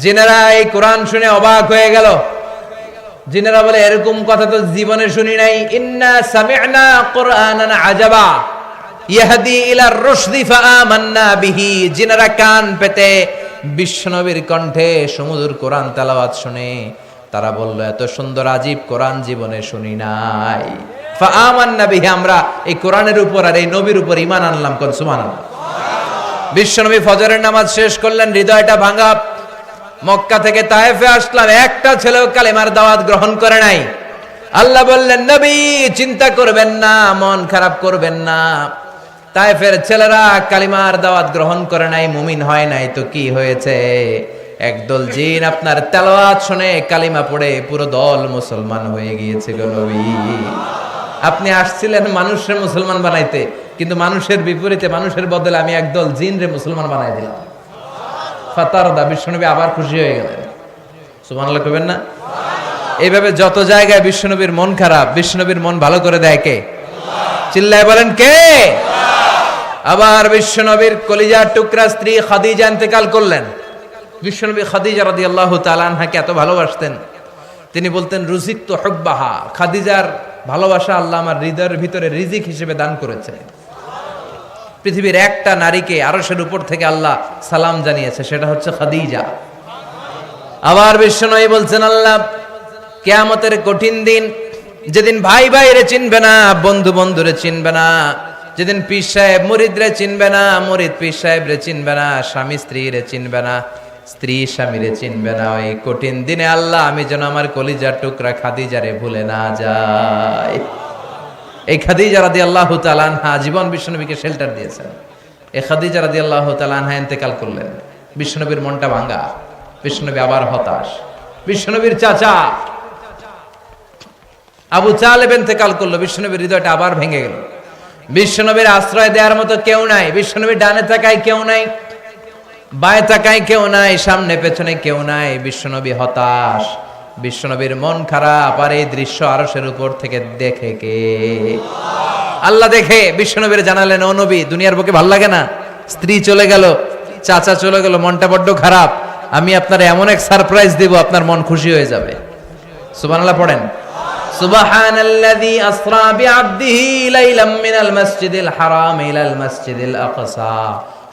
জিনেরা এই কোরআন শুনে অবাক হয়ে গেল। জিনেরা বলে এরকম কথা তো জীবনে শুনি নাই। ইন্না সামি'না কুরআনান আজাবা ইয়াহদি ইলার রুশদি ফাআমান্না বিহি। জিনেরা কান পেতে বিশ্বনবীর কণ্ঠে সুমধুর কোরআন তেলাওয়াত শুনে তারা বলল এত সুন্দর আজীব কোরআন জীবনে শুনি নাই। ফাআমান্না বিহি, আমরা এই কোরআনের উপর আর এই নবীর উপর ঈমান আনলাম। কোন সুবহানাল্লাহ। বিশ্বনবী ফজরের নামাজ শেষ করলেন, হৃদয়টা ভাঙা। মক্কা থেকে তায়েফে আসলাম, একটা ছেলেও কালেমার দাওয়াত গ্রহণ করে নাই। আল্লাহ বললেন নবী চিন্তা করবেন না, মন খারাপ করবেন না। তায়েফের ছেলেরা কালিমার দাওয়াত গ্রহণ করে নাই, মুমিন হয় নাই, তো কি হয়েছে? একদল জিন আপনার তেলাওয়াত শুনে কালিমা পড়ে পুরো দল মুসলমান হয়ে গিয়েছে গো নবী। আপনি আসছিলেন মানুষের মুসলমান বানাইতে, কিন্তু মানুষের বিপরীতে, মানুষের বদলে আমি একদল জিন রে মুসলমান বানাই দিলাম। ফাতারদা, বিশ্বনবী আবার খুশি হয়ে গেলেন। সুবহানাল্লাহ কইবেন না? এইভাবে যত জায়গায় বিশ্বনবীর মন খারাপ, বিশ্বনবীর মন ভালো করে দেয় কে? চিল্লায় বলেন কে? আবার বিশ্বনবীর কলিজার টুকরা স্ত্রী খাদিজা ইন্তেকাল করলেন। বিশ্বনবী খাদিজা রাদিয়াল্লাহু তাআলা আনহাকে এত ভালোবাসতেন, তিনি বলতেন রুজিকতু হুব্বাহা, খাদিজার ভালোবাসা আল্লাহ আমার হৃদয়ের ভিতরে রিজিক হিসেবে দান করেছে। পৃথিবীর একটা নারীকে আরশের উপর থেকে আল্লাহ সালাম জানিয়েছে, সেটা হচ্ছে খাদিজা। আবার বিশ্বনবী বলছেন আল্লাহ কিয়ামতের কঠিন দিন, যেদিন ভাই ভাইরে চিনবে না, বন্ধু বন্ধুরে চিনবে না, যেদিন পীর সাহেব মুরিদরে চিনবে না, মুরিদ পীর সাহেবরে চিনবে না, স্বামী স্ত্রীরে চিনবে না, স্ত্রী স্বামীরে চিনবে না, ওই কঠিন দিনে আল্লাহ আমি যেন আমার কলিজার টুকরা খাদিজারে ভুলে না যাই। এই খাদিজা রাদিয়াল্লাহু তাআলা আনহা জীবন বিশ্বনবীকে শেল্টার দিয়েছেন। এই খাদিজা রাদিয়াল্লাহু তাআলা আনহা ইন্তেকাল করলেন। বিশ্বনবীর মনটা ভাঙা, বিশ্বনবী আবার হতাশ। বিশ্বনবীর চাচা আবু তালেব ইন্তেকাল করলো, বিশ্বনবীর হৃদয়টা আবার ভেঙে গেল। বিশ্বনবীর আশ্রয় দেওয়ার মতো কেউ নাই। বিশ্বনবীর ডানে তাকায় কেউ নাই, বায়ে তাকায় কেউ নাই, সামনে পেছনে কেউ নাই। বিশ্বনবী হতাশ, বিশ্বনবীর মন খারাপ। আর এই দৃশ্য আরশের উপর থেকে দেখে কে? আল্লাহ দেখে বিশ্বনবীর জানালেন, ও নবী, দুনিয়ার বুকে ভাল লাগে না? স্ত্রী চলে গেল, চাচা চলে গেল, মনটা বড্ড খারাপ। আমি আপনার এমন এক সারপ্রাইজ দিব, আপনার মন খুশি হয়ে যাবে। সুবহানাল্লাহ পড়েন। সুবহানাল্লাযী আসরা বিআবদিহি লাইলাম মিনাল মাসজিদিল হারাম ইলাল মাসজিদিল আকসা।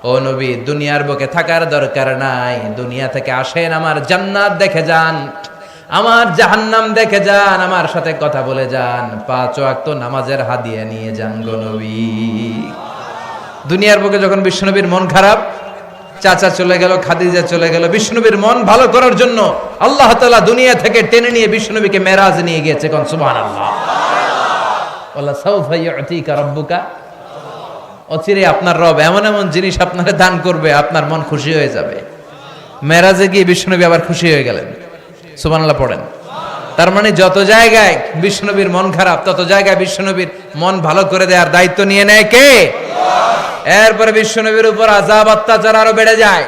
ও নবী, দুনিয়ার বুকে থাকার দরকার নাই, দুনিয়া থেকে আসেন, আমার জান্নাত দেখে যান, আমার জাহান্নাম দেখে যান, আমার সাথে কথা বলে যান, 5 ওয়াক্ত নামাজের হাদিয়া নিয়ে যান গো নবী। দুনিয়ার বুকে যখন বিশ্বনবীর মন খারাপ, চাচা চলে গেল, খাদিজা চলে গেল, বিশ্বনবীর মন ভালো করার জন্য আল্লাহ তাআলা দুনিয়া থেকে টেনে নিয়ে বিশ্বনবীকে মেরাজ নিয়ে গিয়েছে। কোন সুবহানাল্লাহ। ওয়ালা সাউফা ইউতিকা রাব্বুকা, অচিরে আপনার রব এমন এমন জিনিস আপনাকে দান করবে, আপনার মন খুশি হয়ে যাবে। মেরাজে গিয়ে বিশ্বনবী আবার খুশি হয়ে গেলেন। সুবহানাল্লাহ পড়েন। তার মানে যত জায়গায় বিশ্বনবীর মন খারাপ, তত জায়গায় বিশ্বনবীর মন ভালো করে দেওয়ার দায়িত্ব নিয়ে নেয় কে? এরপরে বিশ্বনবীর উপর আযাব অত্যাচার আরো বেড়ে যায়।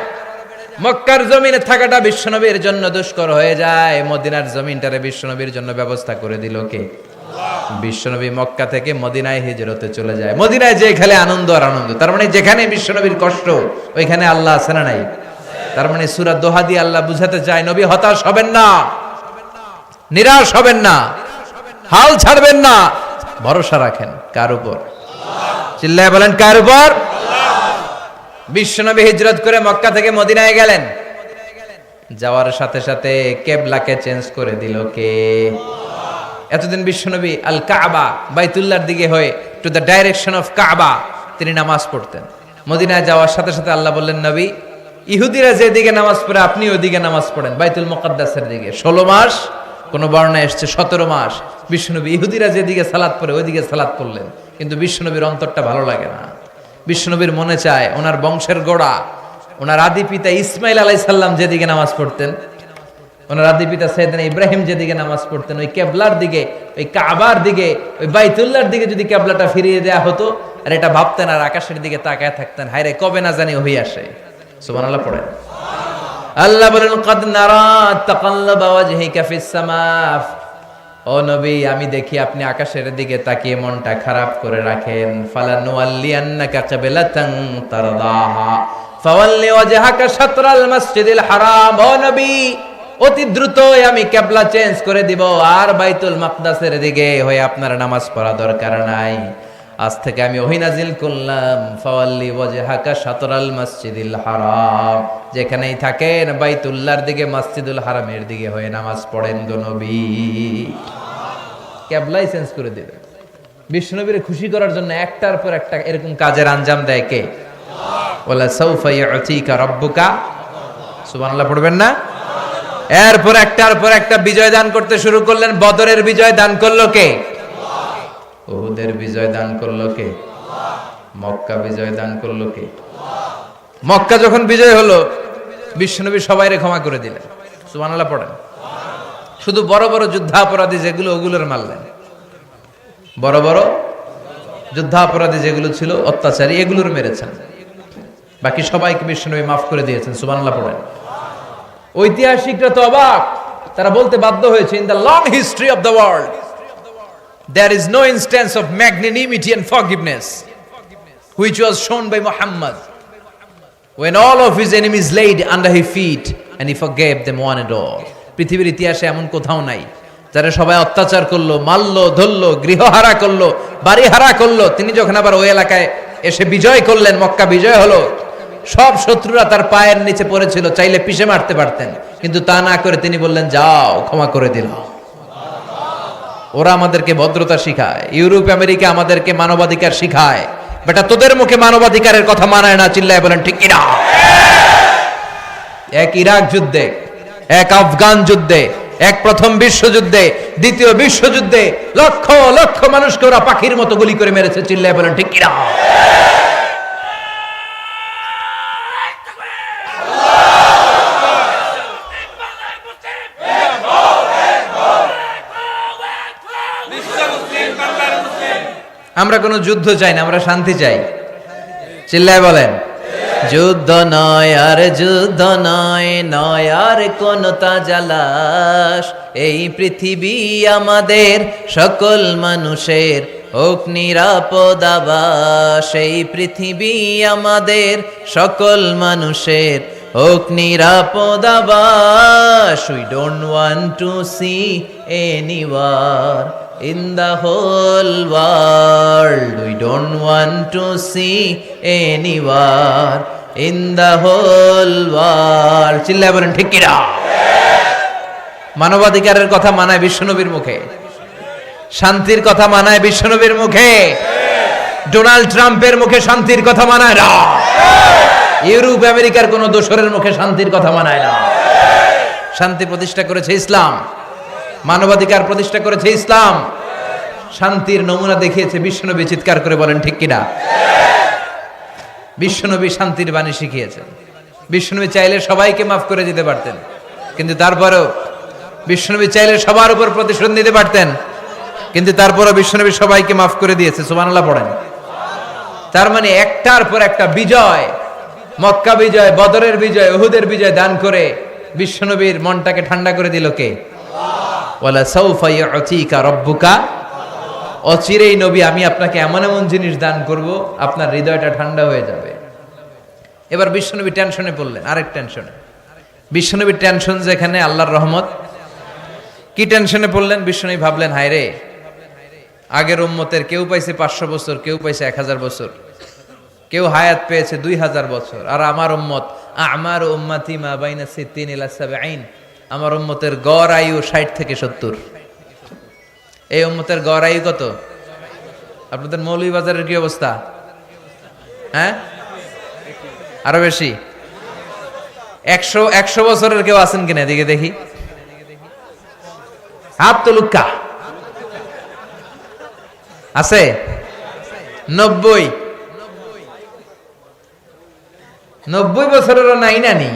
মক্কার জমিনে থাকাটা বিশ্বনবীর জন্য দুষ্কর হয়ে যায়, মদিনার জমিনটারে বিশ্বনবীর জন্য ব্যবস্থা করে দিল কে? বিশ্বনবী মক্কা থেকে মদিনায় হিজরতে চলে যায়। মদিনায় যে খেলে আনন্দ আর আনন্দ। তার মানে যেখানে বিশ্বনবীর কষ্ট, ওইখানে আল্লাহ আছে না নাই? তার মানে সূরা দোহা দিয়ে আল্লাহ বুঝাতে চায়, নবী হতাশ হবেন না, নিরাশ হবেন না, হাল ছাড়বেন না, ভরসা রাখেন কার উপর? চিল্লায় বলেন কার উপর? বিশ্বনবী হিজরত করে মক্কা থেকে মদিনায় গেলেন। যাওয়ার সাথে সাথে কিবলাকে চেঞ্জ করে দিল কে? এতদিন বিশ্বনবী আল কাবা, বাইতুল্লাহর দিকে হয়ে, টু দ্য ডাইরেকশন অফ কাবা তিনি নামাজ পড়তেন। মদিনায় যাওয়ার সাথে সাথে আল্লাহ বললেন, নবী, ইহুদিরা যেদিকে নামাজ পড়ে আপনি ওইদিকে নামাজ পড়েন, বাইতুল মুকাদ্দাসের দিকে। 16 মাস, কোন বর্ণায় এসছে 17 মাস বিশ্বনবী ইহুদিরা যেদিকে সালাত পড়ে ওইদিকে সালাত পড়লেন। কিন্তু বিশ্বনবীর অন্তরটা ভালো লাগে না। বিশ্বনবীর মনে চায় ওনার বংশের গোড়া, ওনার আদি পিতা ইসমাইল আলাইহিস সালাম যেদিকে নামাজ পড়তেন, ওনার আদি পিতা সাইয়েদনা ইব্রাহিম যেদিকে নামাজ পড়তেন, ওই কিবলার দিকে, ওই কাবার দিকে, ওই বাইতুল্লাহর দিকে যদি কিবলাটা ফিরিয়ে দেয়া হতো, আর এটা ভাবতেন আর আকাশের দিকে তাকায় থাকতেন, হায়রে কবে না জানি হয়ে আসে। সুবহানাল্লাহ পড়েন। আল্লাহ বলেন, কাদ নারা তাকাল্লুবা ওয়াজহিকা ফিস সামা। ও নবী, আমি দেখি আপনি আকাশের দিকে তাকিয়ে মনটা খারাপ করে রাখেন। ফালানুওয়াল্লিয়ান্নাকা কিবলাতান তারদাহা ফাওয়াল্লি ওয়াজহাকা শাতরাল মাসজিদিল হারাম। ও নবী, অতি দ্রুতই আমি কিবলা চেঞ্জ করে দিব, আর বাইতুল মাকদাসের দিকে হয়ে আপনার নামাজ পড়া দরকার নাই। আজ থেকে আমি ওহী নাজিল করলাম, ফাওয়াল্লি ওয়াজহাকা শাতরাল মাসজিদিল হারাম, যেখানেই থাকেন বাইতুল্লাহর দিকে, মসজিদুল হারামের দিকে হয়ে নামাজ পড়েন গো নবী। কিবলাই চেঞ্জ করে দিলেন। বিশ্বনবীরে খুশি করার জন্য একটার পর একটা এরকম কাজের আঞ্জাম দেয় কে? ওয়ালা সাউফা ইউতিকা রাব্বুকা। সুবহানাল্লাহ পড়বেন না? এরপর একটার পর একটা বিজয় দান করতে শুরু করলেন। বদরের বিজয় দান করলো কে? উহুদের বিজয় দান করলো কে? মক্কা বিজয় দান করলো কে? মক্কা যখন বিজয় হলো, বিশ্বনবী সবাইরে ক্ষমা করে দিলেন। সুবহানাল্লাহ পড়েন। শুধু বড় বড় যুদ্ধাপরাধী যেগুলো, ওগুলোর মারলেন। বড় বড় যুদ্ধাপরাধী যেগুলো ছিল, অত্যাচারী, এগুলোর মেরেছেন। বাকি সবাইকে বিশ্বনবী মাফ করে দিয়েছেন। সুবহানাল্লাহ পড়েন। ঐতিহাসিকরা তো অবাক, তারা বলতে বাধ্য হয়েছে, in the long history of the world there is no instance of magnanimity and forgiveness which was shown by Muhammad when all of his enemies laid under his feet and he forgave them one and all. পৃথিবীর ইতিহাসে এমন কোথাও নাই যারা সবাই অত্যাচার করলো, মারলো, ধরলো, গৃহহারা করলো, বাড়ি হারা করলো, তিনি যখন আবার ওই এলাকায় এসে বিজয় করলেন, মক্কা বিজয় হলো, সব শত্রুরা তার পায়ের নিচে পড়েছিল, চাইলে পিষে মারতে পারতেন, কিন্তু তা না করে তিনি বললেন, যাও, ক্ষমা করে দিলাম। ওরা আমাদেরকে ভদ্রতা শিখায়, ইউরোপ আমেরিকা আমাদেরকে মানবাধিকার শিখায়, বেটা তোদের মুখে মানবাধিকারের কথা মানায় না, চিল্লায় বলেন ঠিক কিনা? এক ইরাক যুদ্ধে, এক আফগান যুদ্ধে, এক প্রথম বিশ্বযুদ্ধে, দ্বিতীয় বিশ্বযুদ্ধে লক্ষ লক্ষ মানুষকে ওরা পাখির মতো গুলি করে মেরেছে, চিল্লায় বলেন ঠিক কিনা? আমরা কোনো যুদ্ধ চাই না, আমরা শান্তি চাই, চিল্লায় বলেন। যুদ্ধ নয় আর যুদ্ধ নয়, নয় আর কোন তাজালাশ, এই পৃথিবী আমাদের সকল মানুষের হোক নিরাপদ আবাস, এই পৃথিবী আমাদের সকল মানুষের হোক নিরাপদ আবাস। We don't want to see any war in the whole world. We don't want to see any war in the whole world. চিল্লায় বলেন ঠিক কিনা? মানবাধিকারের কথা মানায় বিশ্বনবীর মুখে, শান্তির কথা মানায় বিশ্বনবীর মুখে, ডোনাল্ড ট্রাম্পের মুখে শান্তির কথা মানায় না, ইউরোপ আমেরিকার কোন দোসরের মুখে শান্তির কথা মানায় না। শান্তি প্রতিষ্ঠা করেছে ইসলাম, মানবাধিকার প্রতিষ্ঠা করেছে ইসলাম, শান্তির নমুনা দেখিয়েছে বিশ্বনবী। চিৎকার করে বলেন ঠিক কিনা? বিশ্বনবী শান্তির বাণী শিখিয়েছেন। বিশ্বনবী চাইলে সবাইকে মাফ করে দিতে পারতেন, কিন্তু তারপরেও বিশ্বনবী চাইলে সবার উপর প্রতিশোধ নিতে পারতেন, কিন্তু তারপরেও বিশ্বনবী সবাইকে মাফ করে দিয়েছে। সুবহানাল্লাহ পড়েন। তার মানে একটার পর একটা বিজয়, মক্কা বিজয়, বদরের বিজয়, উহুদের বিজয় দান করে বিশ্বনবীর মনটাকে ঠান্ডা করে দিল কে? ওয়ালা সাউফা ইউতিকা রাব্বুকা, অচিরেই নবী আমি আপনাকে এমন এমন জিনিস দান করব আপনার হৃদয়টা ঠান্ডা হয়ে যাবে। এবার বিশ্বনবী টেনশনে পড়লেন, আরেক টেনশনে। বিশ্বনবীর টেনশন যেখানে আল্লাহর রহমত। কি টেনশনে পড়লেন? বিশ্বনবী ভাবলেন, হায় রে, আগের উম্মতের কেউ পাইছে 500 বছর, কেউ পাইছে 1000 বছর, কেউ হায়াত পেয়েছে 2000 বছর, আর আমার উম্মত আমার উম্মতি মা বাইনা 60 ইলা 70, আমার উম্মতের গড় আয়ু 60 থেকে 70। এই উম্মতের গড় আয়ু কত? আপনাদের মৌলভীবাজারের কি অবস্থা? হ্যাঁ, আরো বেশি। 100 বছরের কেউ আছেন কিনা এদিকে দেখি, হাত তুলুকা আছে? 90 বছরেরও নাই না নি?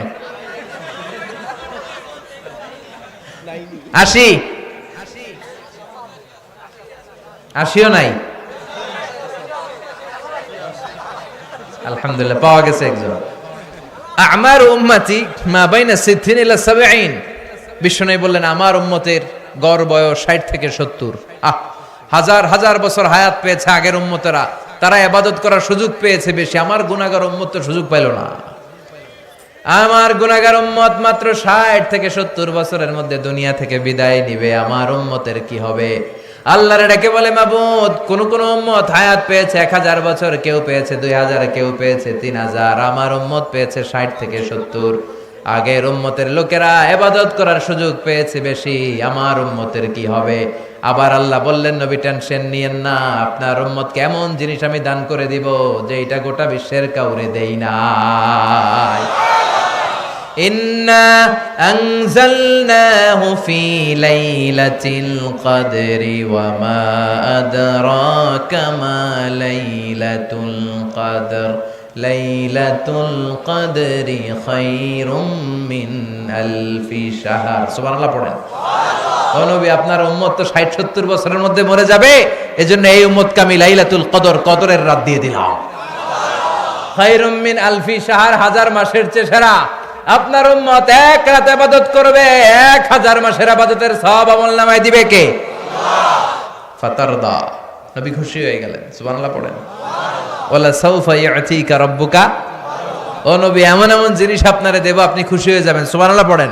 80ও নাই? আলহামদুলিল্লাহ, পাওয়া গেছে একজন। আমার উম্মতি মা বাইনা 60 ইলা 70। বিশ্বনবী বললেন, আমার উম্মতের গড় বয়স 60 থেকে 70। হাজার হাজার বছর হায়াত পেয়েছে আগের উম্মতেরা, তারা ইবাদত করার সুযোগ পেয়েছে বেশি। আমার গুনাহগার উম্মত তো সুযোগ পাইল না। আমার গুনাহগার উম্মত মাত্র 60 থেকে 70 বছরের মধ্যে দুনিয়া থেকে বিদায় নিবে। আমার উম্মতের কি হবে? আল্লাহর ডেকে বলে, মাবুদ, কোন কোন উম্মত হায়াত পেয়েছে 1000 বছর, কেউ পেয়েছে 2000, কেউ পেয়েছে 3000। আমার উম্মত পেয়েছে 60 থেকে 70। আগের উম্মতের লোকেরা ইবাদত করার সুযোগ পেয়েছে বেশি। আমার উম্মতের কি হবে? আবার আল্লাহ বললেন, নবী টেনশন নিয়েন না, আপনার উম্মত কেমন জিনিস আমি দান করে দিব যে এটা গোটা বিশ্বের কাউরে দেই নাই। ইন্না আনজালনাহু ফি লাইলাতিল কদরি ওয়া মা আদরাকা মা লাইলাতুল কদর লাইলাতুল কদরি খায়রুম মিন আলফি শাহর। সুবহানাল্লাহ পড়েন। ও নবী, আপনার উম্মত তো 60-70 বছরের মধ্যে মরে যাবে, এজন্য এই উম্মতকে আমি লাইলাতুল কদর, কদরের রাত দিয়ে দিলাম। খায়রুম মিন আলফি শাহর, 1000 মাসের চেয়ে সেরা। আপনার উম্মত এক রাত ইবাদত করবে, 1000 মাসের ইবাদতের সওয়াব আমলনামায় দিবে কে? ফাতারদা, নবী খুশি হয়ে গেলেন। সুবহানাল্লাহ পড়েন। ওয়ালা সাউফা ইয়াতিকা রাব্বুকা, ও নবী এমন এমন জিনিস আপনারে দেব আপনি খুশি হয়ে যাবেন। সুবহানাল্লাহ পড়েন।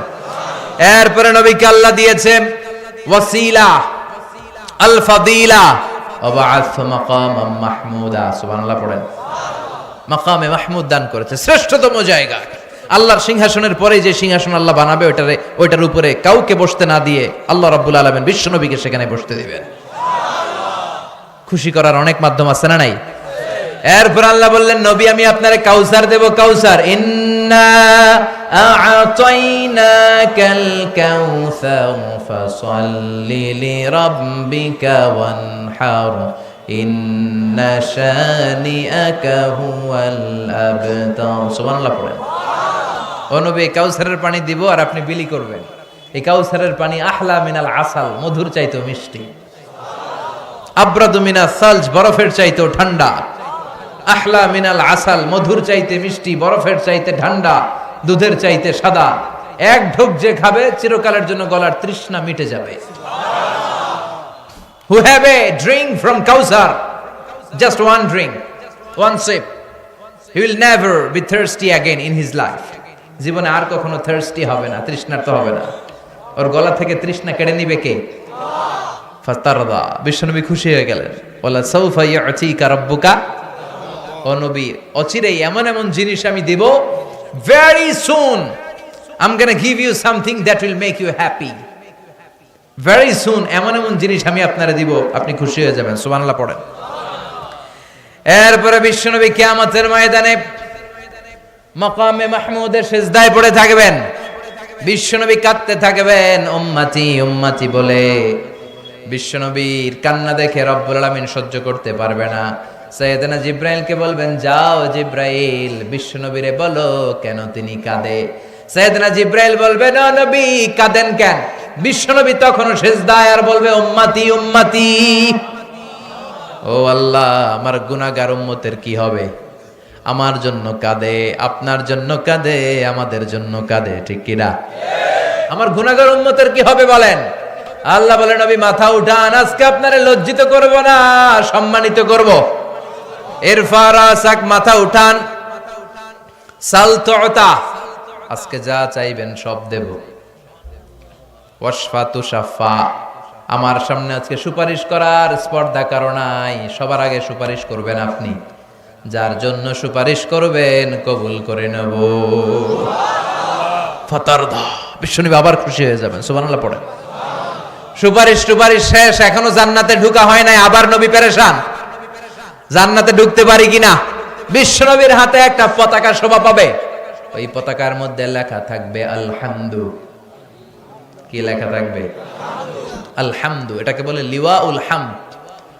এরপরে নবীকে আল্লাহ দিয়েছেন ওয়াসিলা, আল ফাদিলা, ওয়াবা'আথ মাকামাম মাহমুদা। সুবহানাল্লাহ পড়েন। মাকামে মাহমুদ দান করেছে, শ্রেষ্ঠতম জায়গা। আল্লাহর সিংহাসনের পরে যে সিংহাসন আল্লাহ বানাবে ওইটার উপরে কাউকে বসতে না দিয়ে আল্লাহ রাব্বুল আলামিন বিশ্ব নবীকে সেখানে বসতে দিবেন। খুশি করার অনেক মাধ্যম আছে না নাই? এরপর আল্লাহ বললেন নবী আমি আপনারে কাউসার দেব, কাউসার। ইন্না আ'তাইনাকাল কাউসার ফাসাল্লি লিরাব্বিকা ওয়ানহার ইন্না শানিআকা হুয়াল আবতার। সুবহানাল্লাহ পড়েন। ও নবী কাউসারের পানি দিব আর আপনি বিলি করবেন। এই কাউসারের পানি আহলা মিনাল আসাল, মধুর চাইতেও মিষ্টি। আব্রাদু মিনাস সালজ, বরফের চাইতেও ঠান্ডা। আহলা মিনাল আসাল, মধুর চাইতে মিষ্টি, বরফের চাইতে ঠান্ডা, দুধের চাইতে সাদা। এক ঢোক যে খাবে চিরকালের জন্য গলার তৃষ্ণা মিটে যাবে। Who have a drink from Kausar, just one drink, one sip, he will never be thirsty again in his life. জীবনে আর কখনো thirsty হবে না, তৃষ্ণার্ত হবে না। ওর গলা থেকে তৃষ্ণা কেড়ে নিবে কে? ফাতারদা, বিশ্বনবী খুশি হয়ে গেলেন। ওয়ালা সাউফা ইয়াতিকা রাব্বুকা, ও নবী অচিরেই এমন এমন জিনিস আমি দেব, very soon I'm going to give you something that will make you happy. Very soon এমন এমন জিনিস আমি আপনারে দিব, আপনি খুশি হয়ে যাবেন। সুবহানাল্লাহ পড়েন। এরপরে বিশ্বনবী কিয়ামতের ময়দানে মাকামে মাহমুদের সিজদায় পড়ে থাকবেন। বিশ্বনবী কাঁদতে থাকবেন উম্মতি উম্মতি বলে। বিশ্বনবীর কান্না দেখে রব্বুল আলামিন সহ্য করতে পারবে না। সাইয়েদনা জিব্রাইলকে বলবেন, যাও জিব্রাইল বিশ্বনবীরে বলো কেন তিনি কাঁদে। সাইয়েদনা জিব্রাইল বলবেন, ও নবী কাঁদেন কেন? বিশ্বনবী তখনও সিজদায় আর বলবে উম্মতি উম্মতি। ও আল্লাহ, আমার গুনাহগার উম্মতের কি হবে? আমার জন্য কাঁদে, আপনার জন্য কাঁদে, আমাদের জন্য কাঁদে, ঠিক কি না? আমার গুনাহগার উম্মতের কি হবে বলেন? আল্লাহ বলেন, নবী মাথা উঠান, আজকে আপনারে লজ্জিত করব না, সম্মানিত করব। ইরফা রাসাক, মাথা উঠান। সাল তুতা, আজকে যা চাইবেন সব দেব। ওয়াশফা তুশাফা, আমার সামনে আজকে সুপারিশ করার স্পর্ধা কারো নাই, সবার আগে সুপারিশ করবেন আপনি। যার জন্য সুপারিশ করবেন কবুল করে নেব। ফাতারদা, বিশ্বনবী আবার খুশি হয়ে যাবেন। সুবহানাল্লাহ পড়েন। সুপারিশ টুপারিশ শেষ, এখনো জান্নাতে ঢুকা হয় নাই, আবার নবী পেরেশান, জান্নাতে ঢুকতে পারি কিনা। বিশ্বনবীর হাতে একটা পতাকা শোভা পাবে, ওই পতাকার মধ্যে লেখা থাকবে আলহামদু। কি লেখা থাকবে? আলহামদু। এটাকে বলে লিওয়াউল হামদ,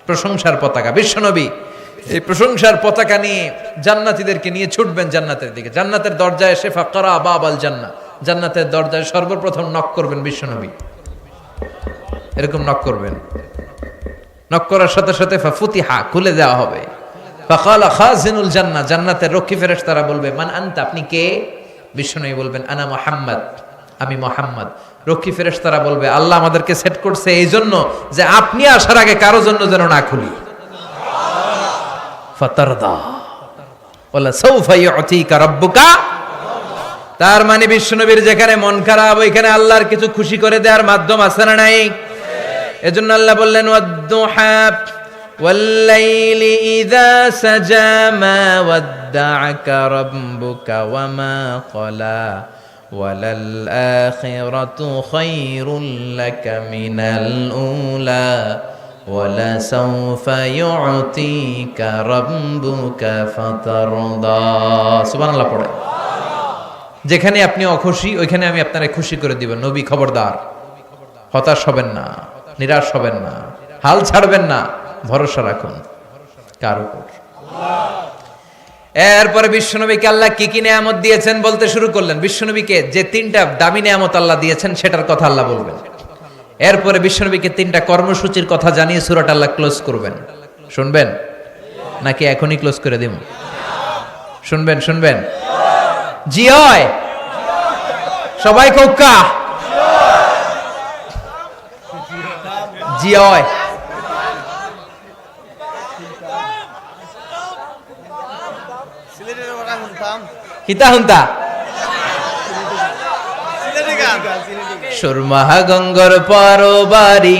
প্রশংসার পতাকা। বিশ্বনবী এই প্রশংসার পতাকা নিয়ে জান্নাতীদেরকে নিয়ে ছুটবেন জান্নাতের দিকে। জান্নাতের দরজায় এসে ফাকরা বাবাল জান্নাহ, জান্নাতের দরজায় সর্বপ্রথম নক করবেন বিশ্বনবী। এরকম নক করবেন, নক করার সাথে সাথে ফাফুতিহা, খুলে দেওয়া হবে। ফাকালা খাজিনুল জান্নাহ, জান্নাতের রক্ষী ফেরেশতারা বলবে, মান আনতা, আপনি কে? বিশ্বনবী বলবেন, আনা মুহাম্মদ, আমি মুহাম্মদ। রক্ষী ফেরেশতারা বলবে, আল্লাহ আমাদেরকে সেট করছে এই জন্য যে আপনি আসার আগে কারো জন্য যেন না খুলি। ফাতারদা, ওয়ালা সাউফা ইউতিকা রাব্বুকা। তার মানে বিশ্বনবীর যেখানে মন খারাপ, ওইখানে আল্লাহর কিছু খুশি করে দেওয়ার মাধ্যম আছে না নাই? এজন্য আল্লাহ বললেন, ওয়াদ-দুহা ওয়াল-লাইলি ইযা সাজা মা ওয়াদ্দা'আকা রাব্বুকা ওয়া মা ক্বালা ওয়ালাল আখিরাতু খায়রুল লাকা মিনাল উলা ওয়ালা সাউফা ইউতিকা রাব্বুকা ফাতারদা। সুবহানাল্লাহ পড়ে। যেখানে আপনি অখুশি ওইখানে আমি আপনারে খুশি করে দিব। নবী খবরদার, হতাশ হবেন না, নিরাশ হবেন না, হাল ছাড়বেন না, ভরসা রাখুন কার উপর? এরপরে বিশ্বনবীকে আল্লাহ কি কি নিয়ামত দিয়েছেন বলতে শুরু করলেন। বিশ্বনবীকে যে 3টা দামি নিয়ামত আল্লাহ দিয়েছেন সেটার কথা আল্লাহ বলবেন। এরপরে বিশ্বনবীকে 3টা কর্মসূচির কথা জানিয়ে সূরাটা আল্লাহ ক্লোজ করবেন। শুনবেন নাকি এখনই ক্লোজ করে দিব? শুনবেন? জি হয়। সবাই কৌকা জি হয় হিতা হুন্তা সুরমাহা গঙ্গর পরবারি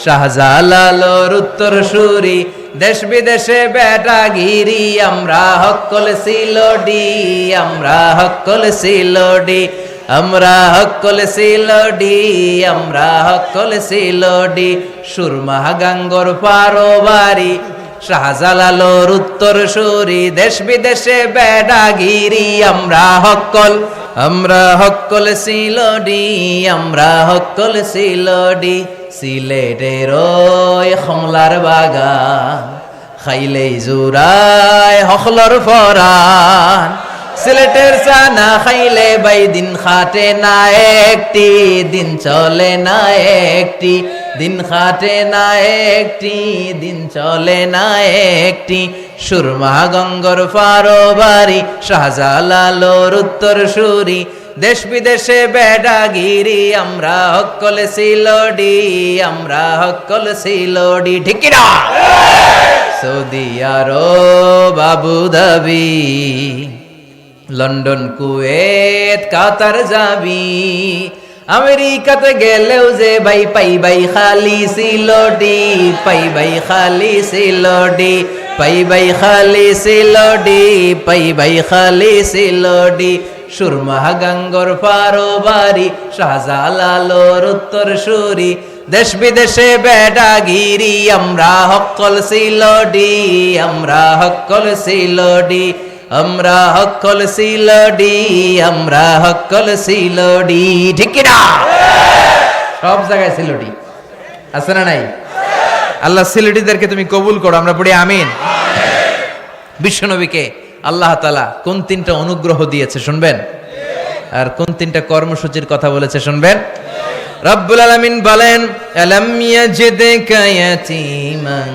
শাহজালালোর উত্তর সুরি দেশ বিদেশে বেটাগিরি আমরা হক্কল সিলোডি আমরা হক্কল সিলোডি আমরা হক্কল সিলোডি আমরা হক্কল সিলোডি সুরমাহা গঙ্গর পরবারি শাহজালালোর উত্তর সুরি দেশ বিদেশে বেটাগিরি আমরা হক্কল সিলোডি আমরা হক্কল সিলোডি সিলেটের ওই কমলার বাগান খাইলেই জুরায় হকলর ফরান সিলেটের চানা খাইলে বাই দিন খাটে না একটি দিন চলে না একটি দিন খাটে না একটি দিন চলে না একটি সুরমা গঙ্গর পারবারি শাহজালালোর উত্তর সুরি দেশ বিদেশে বেডাগিরি আমরা হক্কল সিলোডি আমরা হক্কল সিলোডি ঠিক না Saudi Arab Abu Dhabi London Kuwait Qatar যাবি আমেরিকাতে গেলেও যে ভাই পাই ভাই খালি সিলোডি পাই ভাই খালি সিলোডি পাই ভাই খালি সিলোডি পাই ভাই খালি সিলোডি সুরমা গঙ্গর পারবারি শাহজালালোর উত্তর সুরি দেশ বিদেশে বেডাগিরি আমরা হক্কল সিলোডি আমরা হক্কল সিলোডি আমরা হক্কল সিলোডি আমরা হক্কল সিলোডি ঠিক না সব জায়গায় সিলোডি আছে না নাই আল্লাহ সিলোডিদেরকে তুমি কবুল করো আমরা পড়ি আমিন বিশ্বনবীকে আল্লাহ তাআলা কোন তিনটা অনুগ্রহ দিয়েছে শুনবেন আর কোন তিনটা কর্মসূচির কথা বলেছে শুনবেন রব্বুল আলামিন বলেন আলাম ইয়াজিদকা ইয়াতীমান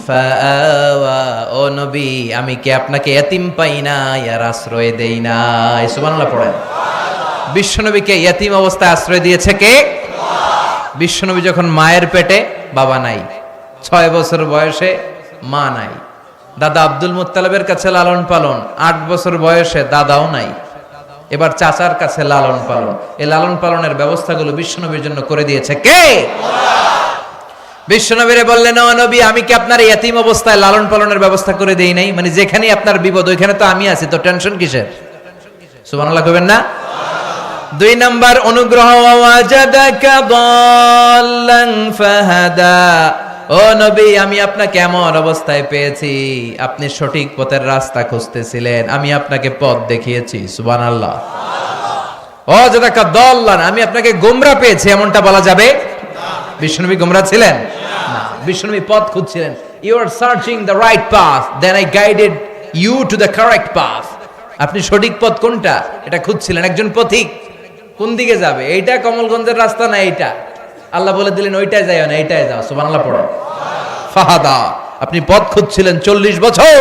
ফাআওয়া ও নবী আমি কি আপনাকে এতিম পাই না আর আশ্রয় দেই না সুবহানাল্লাহ পড়েন বিশ্বনবীকে এতিম অবস্থায় আশ্রয় দিয়েছে কে বিশ্বনবী যখন মায়ের পেটে বাবা নাই 6 বছর বয়সে মা নাই দাদা আব্দুল মুত্তালিবের কাছে লালন পালন 8 বছর বয়সে দাদাও নাই এবার চাচার কাছে লালন পালন এই লালন পালনের ব্যবস্থাগুলো বিশ্বনবীর জন্য করে দিয়েছে কে বিশ্বনবীরে বললেন ও নবী আমি কি আপনার এতিম অবস্থায় লালন পালনের ব্যবস্থা করে দেই নাই মানে যেখানে আপনার বিপদ ওইখানে তো আমি আছি তো টেনশন কিসের সুবহানাল্লাহ কইবেন না 2 নাম্বার অনুগ্রহ ওয়াজাদাকা দাল্লান ফাহাদা ও নবী আমি আপনাকে এমন অবস্থায় পেয়েছি আপনি সঠিক পথের রাস্তা খুঁজতেছিলেন আমি আপনাকে পথ দেখিয়েছি সুবহানাল্লাহ ওয়াজাদাকা দাল্লান আমি আপনাকে গোমরা পেয়েছি এমনটা বলা যাবে বিশ্বনবী গোমরা ছিলেন না বিশ্বনবী পথ খুঁজছিলেন you are searching the right path then I guided you to the correct path আপনি সঠিক পথ কোনটা এটা খুঁজছিলেন একজন পথিক কোন দিকে যাবে এইটা কমলগঞ্জের রাস্তা না এইটা আল্লাহ বলে দিলেন ওইটাই যাও না এইটাই যাও সুবহানাল্লাহ পড়ো ফাহাদা আপনি পথ খুঁজছিলেন 40 বছর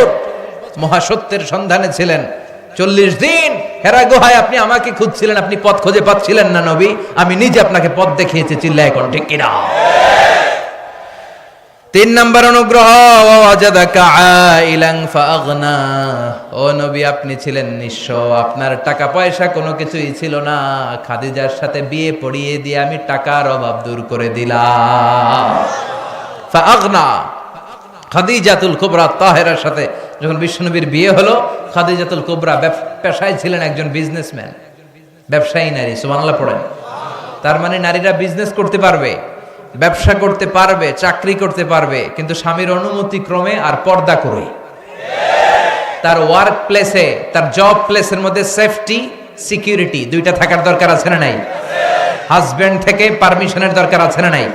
মহাসত্যের সন্ধানে ছিলেন 40 দিন হেরা গুহায় আপনি আমাকে খুঁজছিলেন আপনি পথ খুঁজে পাচ্ছিলেন না নবী আমি নিজে আপনাকে পথ দেখিয়েছি চিল্লায় কোন ঠিক কিনা 3 নাম্বার অনুগ্রহ ওয়াজাদাকা আইলান ফাগনা ও নবী আপনি ছিলেন নিঃস্ব আপনার টাকা পয়সা কোনো কিছুই ছিল না খাদিজার সাথে বিয়ে পড়িয়ে দিয়ে আমি টাকার অভাব দূর করে দিলাম ফাগনা খাদিজাতুল কুবরা তাহেরার সাথে যখন বিশ্বনবীর বিয়ে হলো খাদিজাতুল কুবরা পেশায় ছিলেন একজন বিজনেসম্যান ব্যবসায়ী নারী সুবহানাল্লাহ পড়েন তার মানে নারীরা বিজনেস করতে পারবে ব্যবসা করতে পারবে চাকরি করতে পারবে কিন্তু স্বামীর অনুমতি ক্রমে আর পর্দা করে তার ওয়ার্ক প্লেসে তার জব প্লেসের মধ্যে সেফটি সিকিউরিটি দুইটা থাকার দরকার আছে না নাই হাজবেন্ড থেকে পারমিশনের দরকার আছে না নাই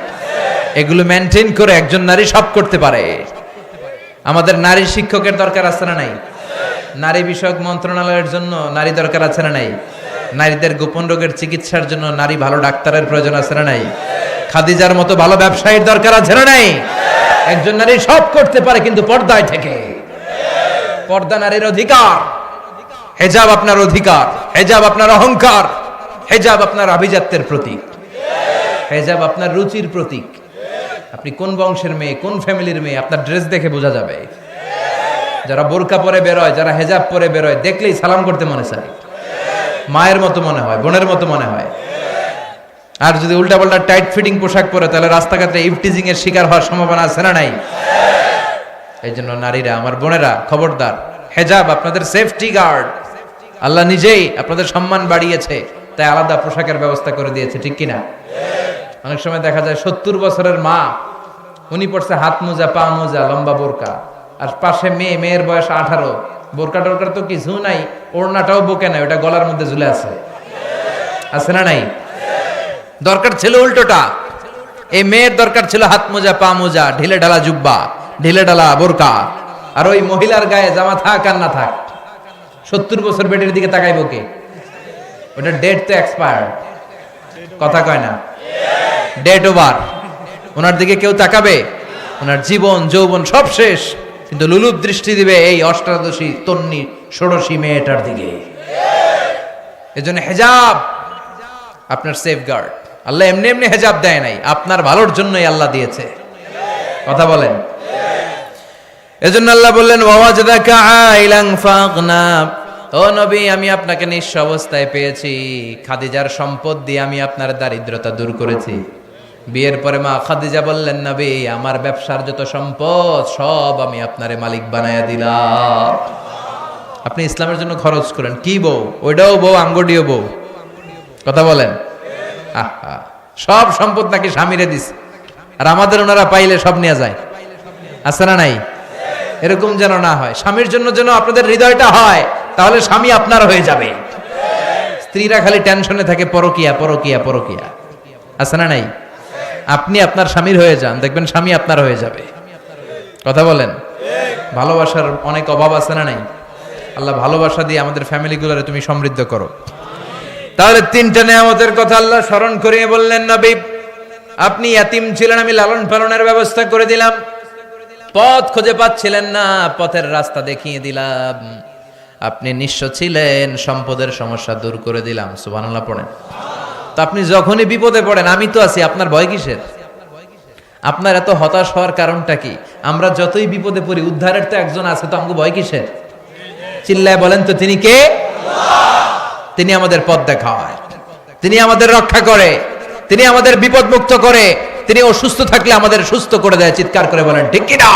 এগুলো মেনটেন করে একজন নারী সব করতে পারে আমাদের নারী শিক্ষকের দরকার আছে না নাই নারী বিষয়ক মন্ত্রণালয়ের জন্য নারী দরকার আছে না নাই নারীদের গোপন রোগের চিকিৎসার জন্য নারী ভালো ডাক্তারের প্রয়োজন আছে না নাই খাদিজার মতো ভালো ব্যবসায়ীর দরকার আছে না নাই একজন নারী সব করতে পারে কিন্তু পর্দায় থেকে পর্দা নারীর অধিকার হেজাব আপনার অধিকার হেজাব আপনার অহংকার হেজাব আপনার আভিজাত্যের প্রতীক, হেজাব আপনার রুচির প্রতীক। আপনি কোন বংশের মেয়ে, কোন ফ্যামিলির মেয়ে, আপনার ড্রেস দেখে বোঝা যাবে। যারা বোরকা পরে বেরোয়, যারা হেজাব পরে বেরোয়, দেখলেই সালাম করতে মনে চায়, মায়ের মতো মনে হয়, বোনের মতো মনে হয়। আর যদি উল্টাপাল্টা টাইট ফিটিং পোশাক পরে, তাহলে রাস্তাঘাটে ইভটিজিং এর শিকার হওয়ার সম্ভাবনা আছে না নাই? এই জন্য নারীরা, আমার বোনেরা, খবরদার, হেজাব আপনাদের সেফটি গার্ড। আল্লাহ নিজেই আপনাদের সম্মান বাড়িয়েছে, তাই আলাদা পোশাকের ব্যবস্থা করে দিয়েছে, ঠিক কিনা? অনেক সময় দেখা যায় 70 বছরের মা, উনি পড়ছে হাত মোজা, পা মোজা, লম্বা বোরকা, আর পাশে মেয়ে, মেয়ের বয়স 18, বোরকা টোরকার তো কিছু নাই, ওড়নাটাও বুকে নাই, ওটা গলার মধ্যে ঝুলে আছে, আছে না নাই? দরকার ছিল উল্টোটা, এই মেয়ের দরকার ছিল হাত মোজা, পা মোজা, ঢিলে ঢালা জুব্বা, ঢিলে ঢালা বোরকা। আর ওই মহিলার গায়ে জামা থাক আর না থাক, 70 বছর বেটির দিকে তাকাইব কে? ওটা ডেট তো এক্সপায়ার্ড, কথা কয় না, ডেট ওভার। ওনার দিকে কেউ তাকাবে? ওনার জীবন যৌবন সব শেষ, কিন্তু লুলুপ দৃষ্টি দিবে এই অষ্টাদশী, তন্নি, ষোড়শী মেয়েটার দিকে। এজন্য হেজাব আপনার সেফগার্ড। আল্লাহ এমনি এমনি হেজাব দেয় নাই, আপনার ভালোর জন্যই আল্লাহ দিয়েছে, কথা বলেন। এজন্য আল্লাহ বললেন, ওয়াওয়াজাদাকা আইলান ফাগনা, ও নবী, আমি আপনাকে নিঃস্ব অবস্থায় পেয়েছি, খাদিজার সম্পদ দিয়ে আমি আপনার দারিদ্রতা দূর করেছি। বিয়ের পরে মা খাদিজা বললেন, নবী, আমার ব্যবসার যত সম্পদ সব আমি আপনারে মালিক বানায়া দিলাম, আপনি ইসলামের জন্য খরচ করেন। কি বউ? ওইটাও বউ, আঙ্গুটিও বউ, কথা বলেন। আহা, সব সম্পদ নাকি স্বামীরে দিস, আর আমাদের ওনারা পাইলে সব নিয়ে যায়, আছে না নাই? এরকম যেন না হয়, স্বামীর জন্য যেন আপনাদের হৃদয়টা হয়, তাহলে স্বামী আপনার হয়ে যাবে। স্ত্রীরা খালি টেনশনে থাকে, পরকিয়া পরকিয়া পরকিয়া, আছে না নাই? আপনি আপনার স্বামীর হয়ে যান, দেখবেন স্বামী আপনার হয়ে যাবে, কথা বলেন। ভালোবাসার অনেক অভাব আছে না নাই? আল্লাহ ভালোবাসা দিয়ে আমাদের ফ্যামিলিগুলোরে তুমি সমৃদ্ধ করো। তাহলে 3টা নেয়ামতের কথা আল্লাহ স্মরণ করিয়ে বললেন, নবী, আপনি ইয়াতিম ছিলেন, আমি লালন পালনের ব্যবস্থা করে দিলাম। পথ খুঁজে পাচ্ছিলেন না, পথের রাস্তা দেখিয়ে দিলাম। আপনি নিঃস্ব ছিলেন, সম্পদের সমস্যা দূর করে দিলাম। সুবহানাল্লাহ পড়েন। তো আপনি যখনই বিপদে পড়েন, আমি তো আছি, আপনার ভয় কিসের? আপনার এত হতাশ হওয়ার কারণটা কি? আমরা যতই বিপদে পড়ি, উদ্ধারের তো একজন আছে, তো আমাকে ভয় কিসের? চিল্লায় বলেন তো, তিনি কে? তিনি আমাদের পথ দেখায়, তিনি আমাদের রক্ষা করে, তিনি আমাদের বিপদ মুক্ত করে, তিনি অসুস্থ থাকলে আমাদের সুস্থ করে দেয়। চিৎকার করে বলেন ঠিক কিনা?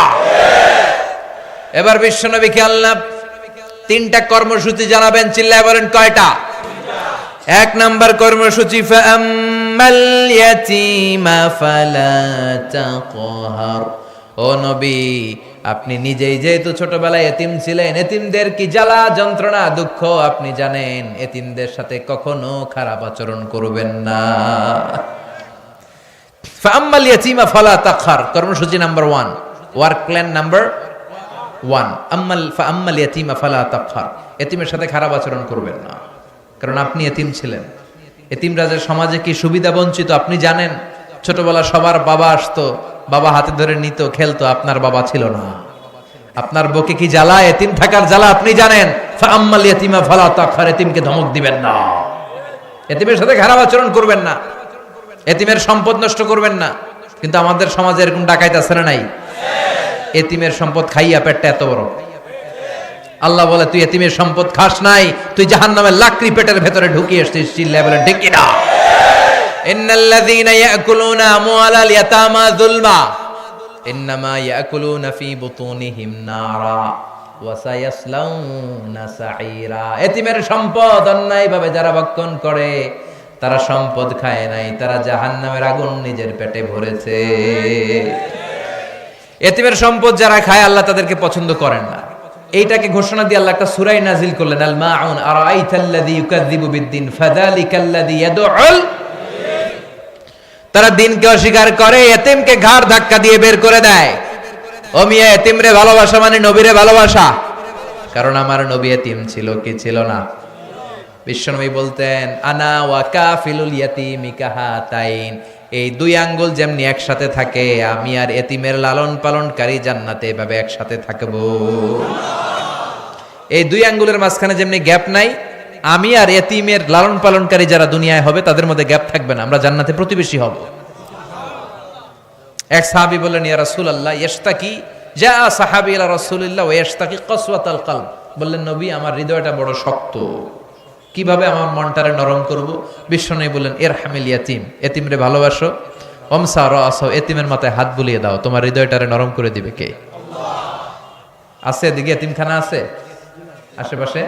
এবার বিশ্বনবীকে আল্লাহ 3টা কর্মসূচি জানাবেন, চিল্লায় বলেন কয়টা? 1 নাম্বার কর্মসূচি, ফাআম্মাল ইয়াতীমা ফালা তাকহার। ও নবী, আপনি নিজেই যেহেতু ছোটবেলায় এতিম ছিলেন, এতিমদের কি জ্বালা যন্ত্রণা দুঃখ আপনি জানেন, এতিমদের সাথে কখনো খারাপ আচরণ করবেন না। ফাআম্মাল ইয়াতীমা ফালা তাকহার, কর্মসূচি নাম্বার 1, ওয়ার্ক প্ল্যান নাম্বার 1, ফাআম্মাল ইয়াতীমা ফালা তাকহার, এতিমের সাথে খারাপ আচরণ করবেন না, কারণ আপনি এতিম ছিলেন। এতিমরা যে সমাজে কি সুবিধা বঞ্চিত আপনি জানেন। ছোটবেলা সবার বাবা আসতো, বাবা হাতে ধরে নিত, খেলতো, আপনার বাবা ছিল না। আপনার বুকে কি জ্বালা, এতিম থাকার জ্বালা আপনি জানেন। ফাআম্মাল ইয়াতীমা ফালা তাকহার, এতিমকে ধমক দিবেন না, এতিমের সাথে খারাপ আচরণ করবেন না, এতিমের সম্পদ নষ্ট করবেন না। কিন্তু আমাদের সমাজে এরকম ডাকাইত আছে না নাই? এতিমের সম্পদ খাইয়া পেটটা এত বড়। আল্লাহ বলে, তুই এতিমের সম্পদ খাস নাই, তুই জাহান্নামের লাকড়ি পেটের ভেতরে ঢুকিয়ে এসেছিস। চিল্লায় বলেন ঠিক কিনা? ইন্নাল্লাযীনা ইয়াকুলুনা আমওয়ালাল ইয়াতামা যুলমা ইন্নামা ইয়াকুলুনা ফী বুতুনিহিম নারা ওয়া সায়াসলাউনা সাঈরা। এতিমের সম্পদ অন্যায়ভাবে যারা ভক্ষণ করে, তারা সম্পদ খায় নাই, তারা জাহান্নামের আগুন নিজের পেটে ভরেছে। এতিমের সম্পদ যারা খায়, আল্লাহ তাদেরকে পছন্দ করেন না। এইটাকে ঘোষণা দিয়ে আল্লাহ একটা সূরা নাজিল করলেন, আল মাউন আরাআইতাল্লাযী ইউকাযযিবু বিদ্দিন ফাযালিকাল্লাযী ইয়াদউল। তারা দিনকে অস্বীকার করে, এতিমকে ঘাড় ধাক্কা দিয়ে বের করে দেয়। ও মিয়া, এতিমরে ভালোবাসা মানে নবীরে ভালোবাসা, কারণ আমার নবী এতিম ছিল কি ছিল না? বিশ্বনবী বলতেন, আনা ওয়া কাফিলুল ইয়াতীমি কাহাতাইন, এই 2 আঙ্গুল যেমনি একসাথে থাকে, আমি আর এতিমের লালন পালনকারী জান্নাতে এভাবে একসাথে থাকবো। এই 2 আঙ্গুলের মাঝখানে যেমনি গ্যাপ নাই, আমি আর এতিমের লালন পালনকারী যারা দুনিয়ায় হবে তাদের মধ্যে গ্যাপ থাকবে না, আমরা জান্নাতে প্রতিবেশী হব। এক সাহাবী বললেন, ইয়া রাসূলুল্লাহ ইশতাকি, যা সাহাবী ইলা রাসূলিল্লাহ ওয়া ইশতাকি কসওয়াতাল কলব, বললেন নবী আমার হৃদয়টা বড় শক্ত, কিভাবে আমার মনটারে নরম করব? বিশ্বনবী বললেন, ইরহামিল ইয়াতীম, এতিমরে ভালোবাসো, ওমসা রাসা, এতিমের মাথায় হাত বুলিয়ে দাও, তোমার হৃদয়টারে নরম করে দিবে কে? আল্লাহ। আছে এদিকে এতিমখানা আছে আশেপাশে?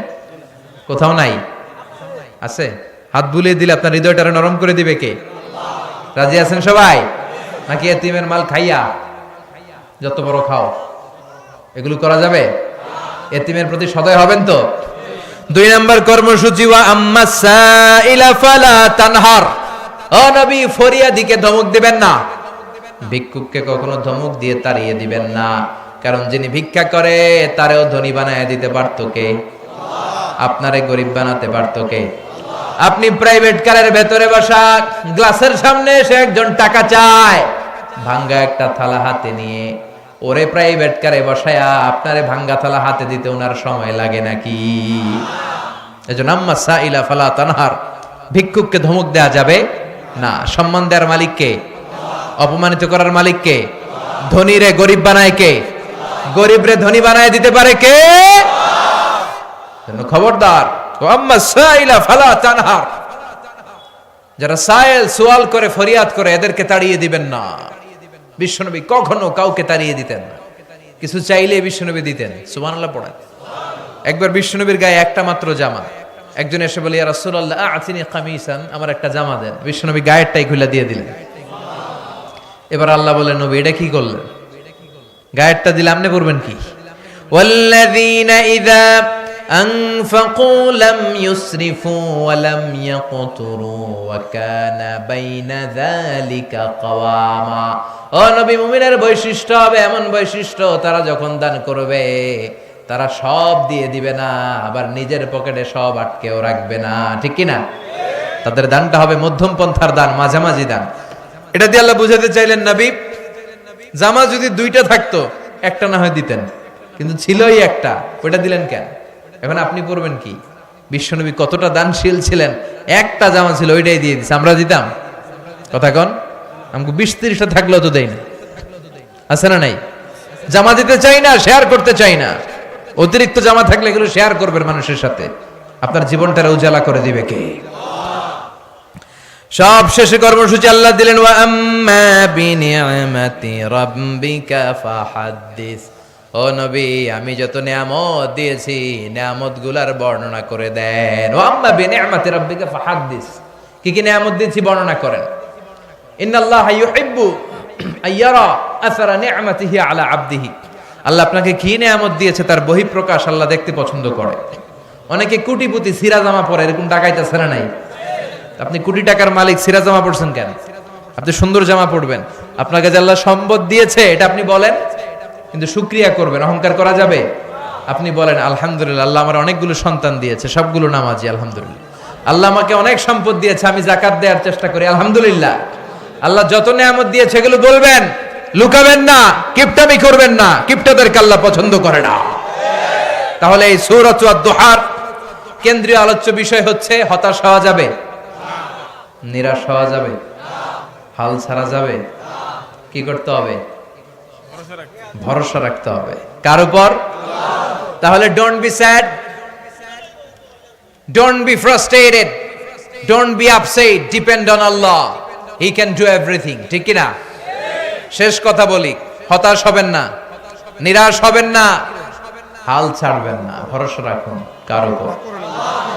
কোথাও নাই? আছে? হাত বুলিয়ে দিলে আপনার হৃদয়টারে নরম করে দিবে কে? রাজি আছেন সবাই? নাকি এতিমের মাল খাইয়া যত বড় খাও এগুলো করা যাবে? এতিমের প্রতি সদয় হবেন তো? 2 নম্বর কর্মসূচি, ওয়া আম্মা সাইলা ফালা তানহার, ও নবী ফরিয়াদিকে ধমক দিবেন না, ভিক্ষুককে কখনো ধমক দিয়ে তাড়িয়ে দিবেন না, কারণ যিনি ভিক্ষা করে তারেও ধনী বানায় দিতে পারতো কে? আপনারে গরিব বানাতে পারতো কে? আপনি প্রাইভেট কারের ভেতরে বসা, গ্লাসের সামনে এসে একজন টাকা চায়, ভাঙ্গা একটা থালা হাতে নিয়ে, ওরে প্রাইভেট কারে বসায়া আপনারে ভাঙ্গা থালা হাতে দিতে ওনার সময় লাগে নাকি? এজন্য আম্মা সাইলা ফালা তানহার, ভিক্ষুককে ধমক দেয়া যাবে না। সম্মান দেওয়ার মালিক কে? অপমানিত করার মালিক কে? ধনীরে গরিব বানায় কে? গরিবরে ধনী বানায় দিতে পারে কে? খবরদার, আম্মা সাইলা ফালা তানহার, যারা সায়েল সুয়াল করে ফরিয়াদ করে এদেরকে তাড়িয়ে দিবেন না। বিশ্বনবী কখনো কাউকে তাড়িয়ে দিতেন না, কিছু চাইলে বিশ্বনবী দিতেন। সুবহানাল্লাহ পড়েন। একবার বিশ্বনবীর গায়ে একটা মাত্র জামা, একজন এসে বলে, ইয়া রাসূলুল্লাহ আতিনি কামিসান, আমার একটা জামা দেন। বিশ্বনবী গায়েরটাই খুলে দিয়ে দিলেন। এবার আল্লাহ বলেন, নবী এটা কি করলেন? গায়েরটা দিলে আপনি করবেন কি? ওয়াল্লাযীনা ইযা আনফাকু লাম ইউসরিফু ওয়া লাম ইয়াকতুরু ওয়া কানা বাইনা যালিকা কাওয়ামা। ও নবী, মুমিনের বৈশিষ্ট্য হবে এমন বৈশিষ্ট্য, তারা যখন দান করবে তারা সব দিয়ে দিবে না, আবার নিজের পকেটে সব আটকেও রাখবে না, ঠিক কি না? তাদের দানটা হবে মধ্যম পন্থার দান, মাঝামাঝি দান। এটা দিয়ে আল্লাহ বুঝাতে চাইলেন, নবী জামা যদি 2টা থাকতো একটা না হয় দিতেন, কিন্তু ছিলই একটা, ওটা দিলেন কেন? এখন আপনি পড়বেন কি? বিশ্বনবী কতটা দানশীল ছিলেন, একটা জামা ছিল ওইটাই দিয়ে দিচ্ছে। আমরা দিতাম? কথা কন, আমাকে 20-30টা থাকলেও তো দেই না, আছে না নাই? জামা দিতে চাই না, শেয়ার করতে চাই না। অতিরিক্ত জামা থাকলে এগুলো শেয়ার করবেন মানুষের সাথে, আপনার জীবনটা উজালা করে দিবে কে? সব শেষে কর্মসূচি আল্লাহ দিলেন, ওয়া আম্মা বিনিআমাতি রাব্বিকা ফাহাদ্দিস, ও নবী আমি যত নিয়ামত দিয়েছি নিয়ামত গুলার বর্ণনা করে দেন। ওয়া আম্মা বিনিআমাতি রাব্বিকা ফাহাদ্দিস, কি কি নিয়ামত দিয়েছি বর্ণনা করেন। ইন্নাল্লাহা ইউহিব্বু আইয়ারা আসারা নি'মাতিহি আলা আবদিহি, আল্লাহ আপনাকে কি নিয়ামত দিয়েছে তার বহিঃপ্রকাশ আল্লাহ দেখতে পছন্দ করে। অনেকে কোটিপতি সিরা জামা পরে, এরকম ডাকাইতেছে না নাই? আপনি কোটি টাকার মালিক, সিরা জামা পড়ছেন কেন? আপনি সুন্দর জামা পড়বেন, আপনাকে যে আল্লাহ সম্পদ দিয়েছে এটা আপনি বলেন, কিন্তু শুকরিয়া করবেন। অহংকার করা যাবে? আপনি বলেন আলহামদুলিল্লাহ, আল্লাহ আমার অনেকগুলো সন্তান দিয়েছে, সবগুলো নামাজি, আলহামদুলিল্লাহ। আল্লাহ আমাকে অনেক সম্পদ দিয়েছে, আমি যাকাত দেওয়ার চেষ্টা করি, আলহামদুলিল্লাহ। আল্লাহ যত নিয়ামত দিয়েছে এগুলো বলবেন, লুকাবেন না, কিপটামি করবেন না, কিপটাদেরকে আল্লাহ পছন্দ করে না। তাহলে এই সূরাত আদ-দুহার কেন্দ্রীয় আলোচ্য বিষয় হচ্ছে, হতাশ হওয়া যাবে? নিরাশ হওয়া যাবে? হাল ছাড়া যাবে? কি করতে হবে? ভরসা রাখতে হবে। কার উপর? তাহলে don't be sad, don't be frustrated, don't be upset, depend on Allah, he can do everything, ঠিক কি না? শেষ কথা বলি, হতাশ হবেন না, নিরাশ হবেন না, হাল ছাড়বেন না, ভরসা রাখুন কার উপর?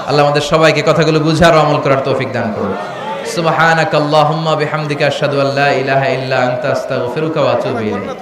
আল্লাহ আমাদের সবাইকে কথাগুলো বুঝার ও আমল করার তৌফিক দান করুন। সুবহানাকাল্লাহুম্মা বিহামদিকা আশহাদু আল্লা ইলাহা ইল্লা আনতা আস্তাগফিরুকা ওয়া আতুবু ইলাইক।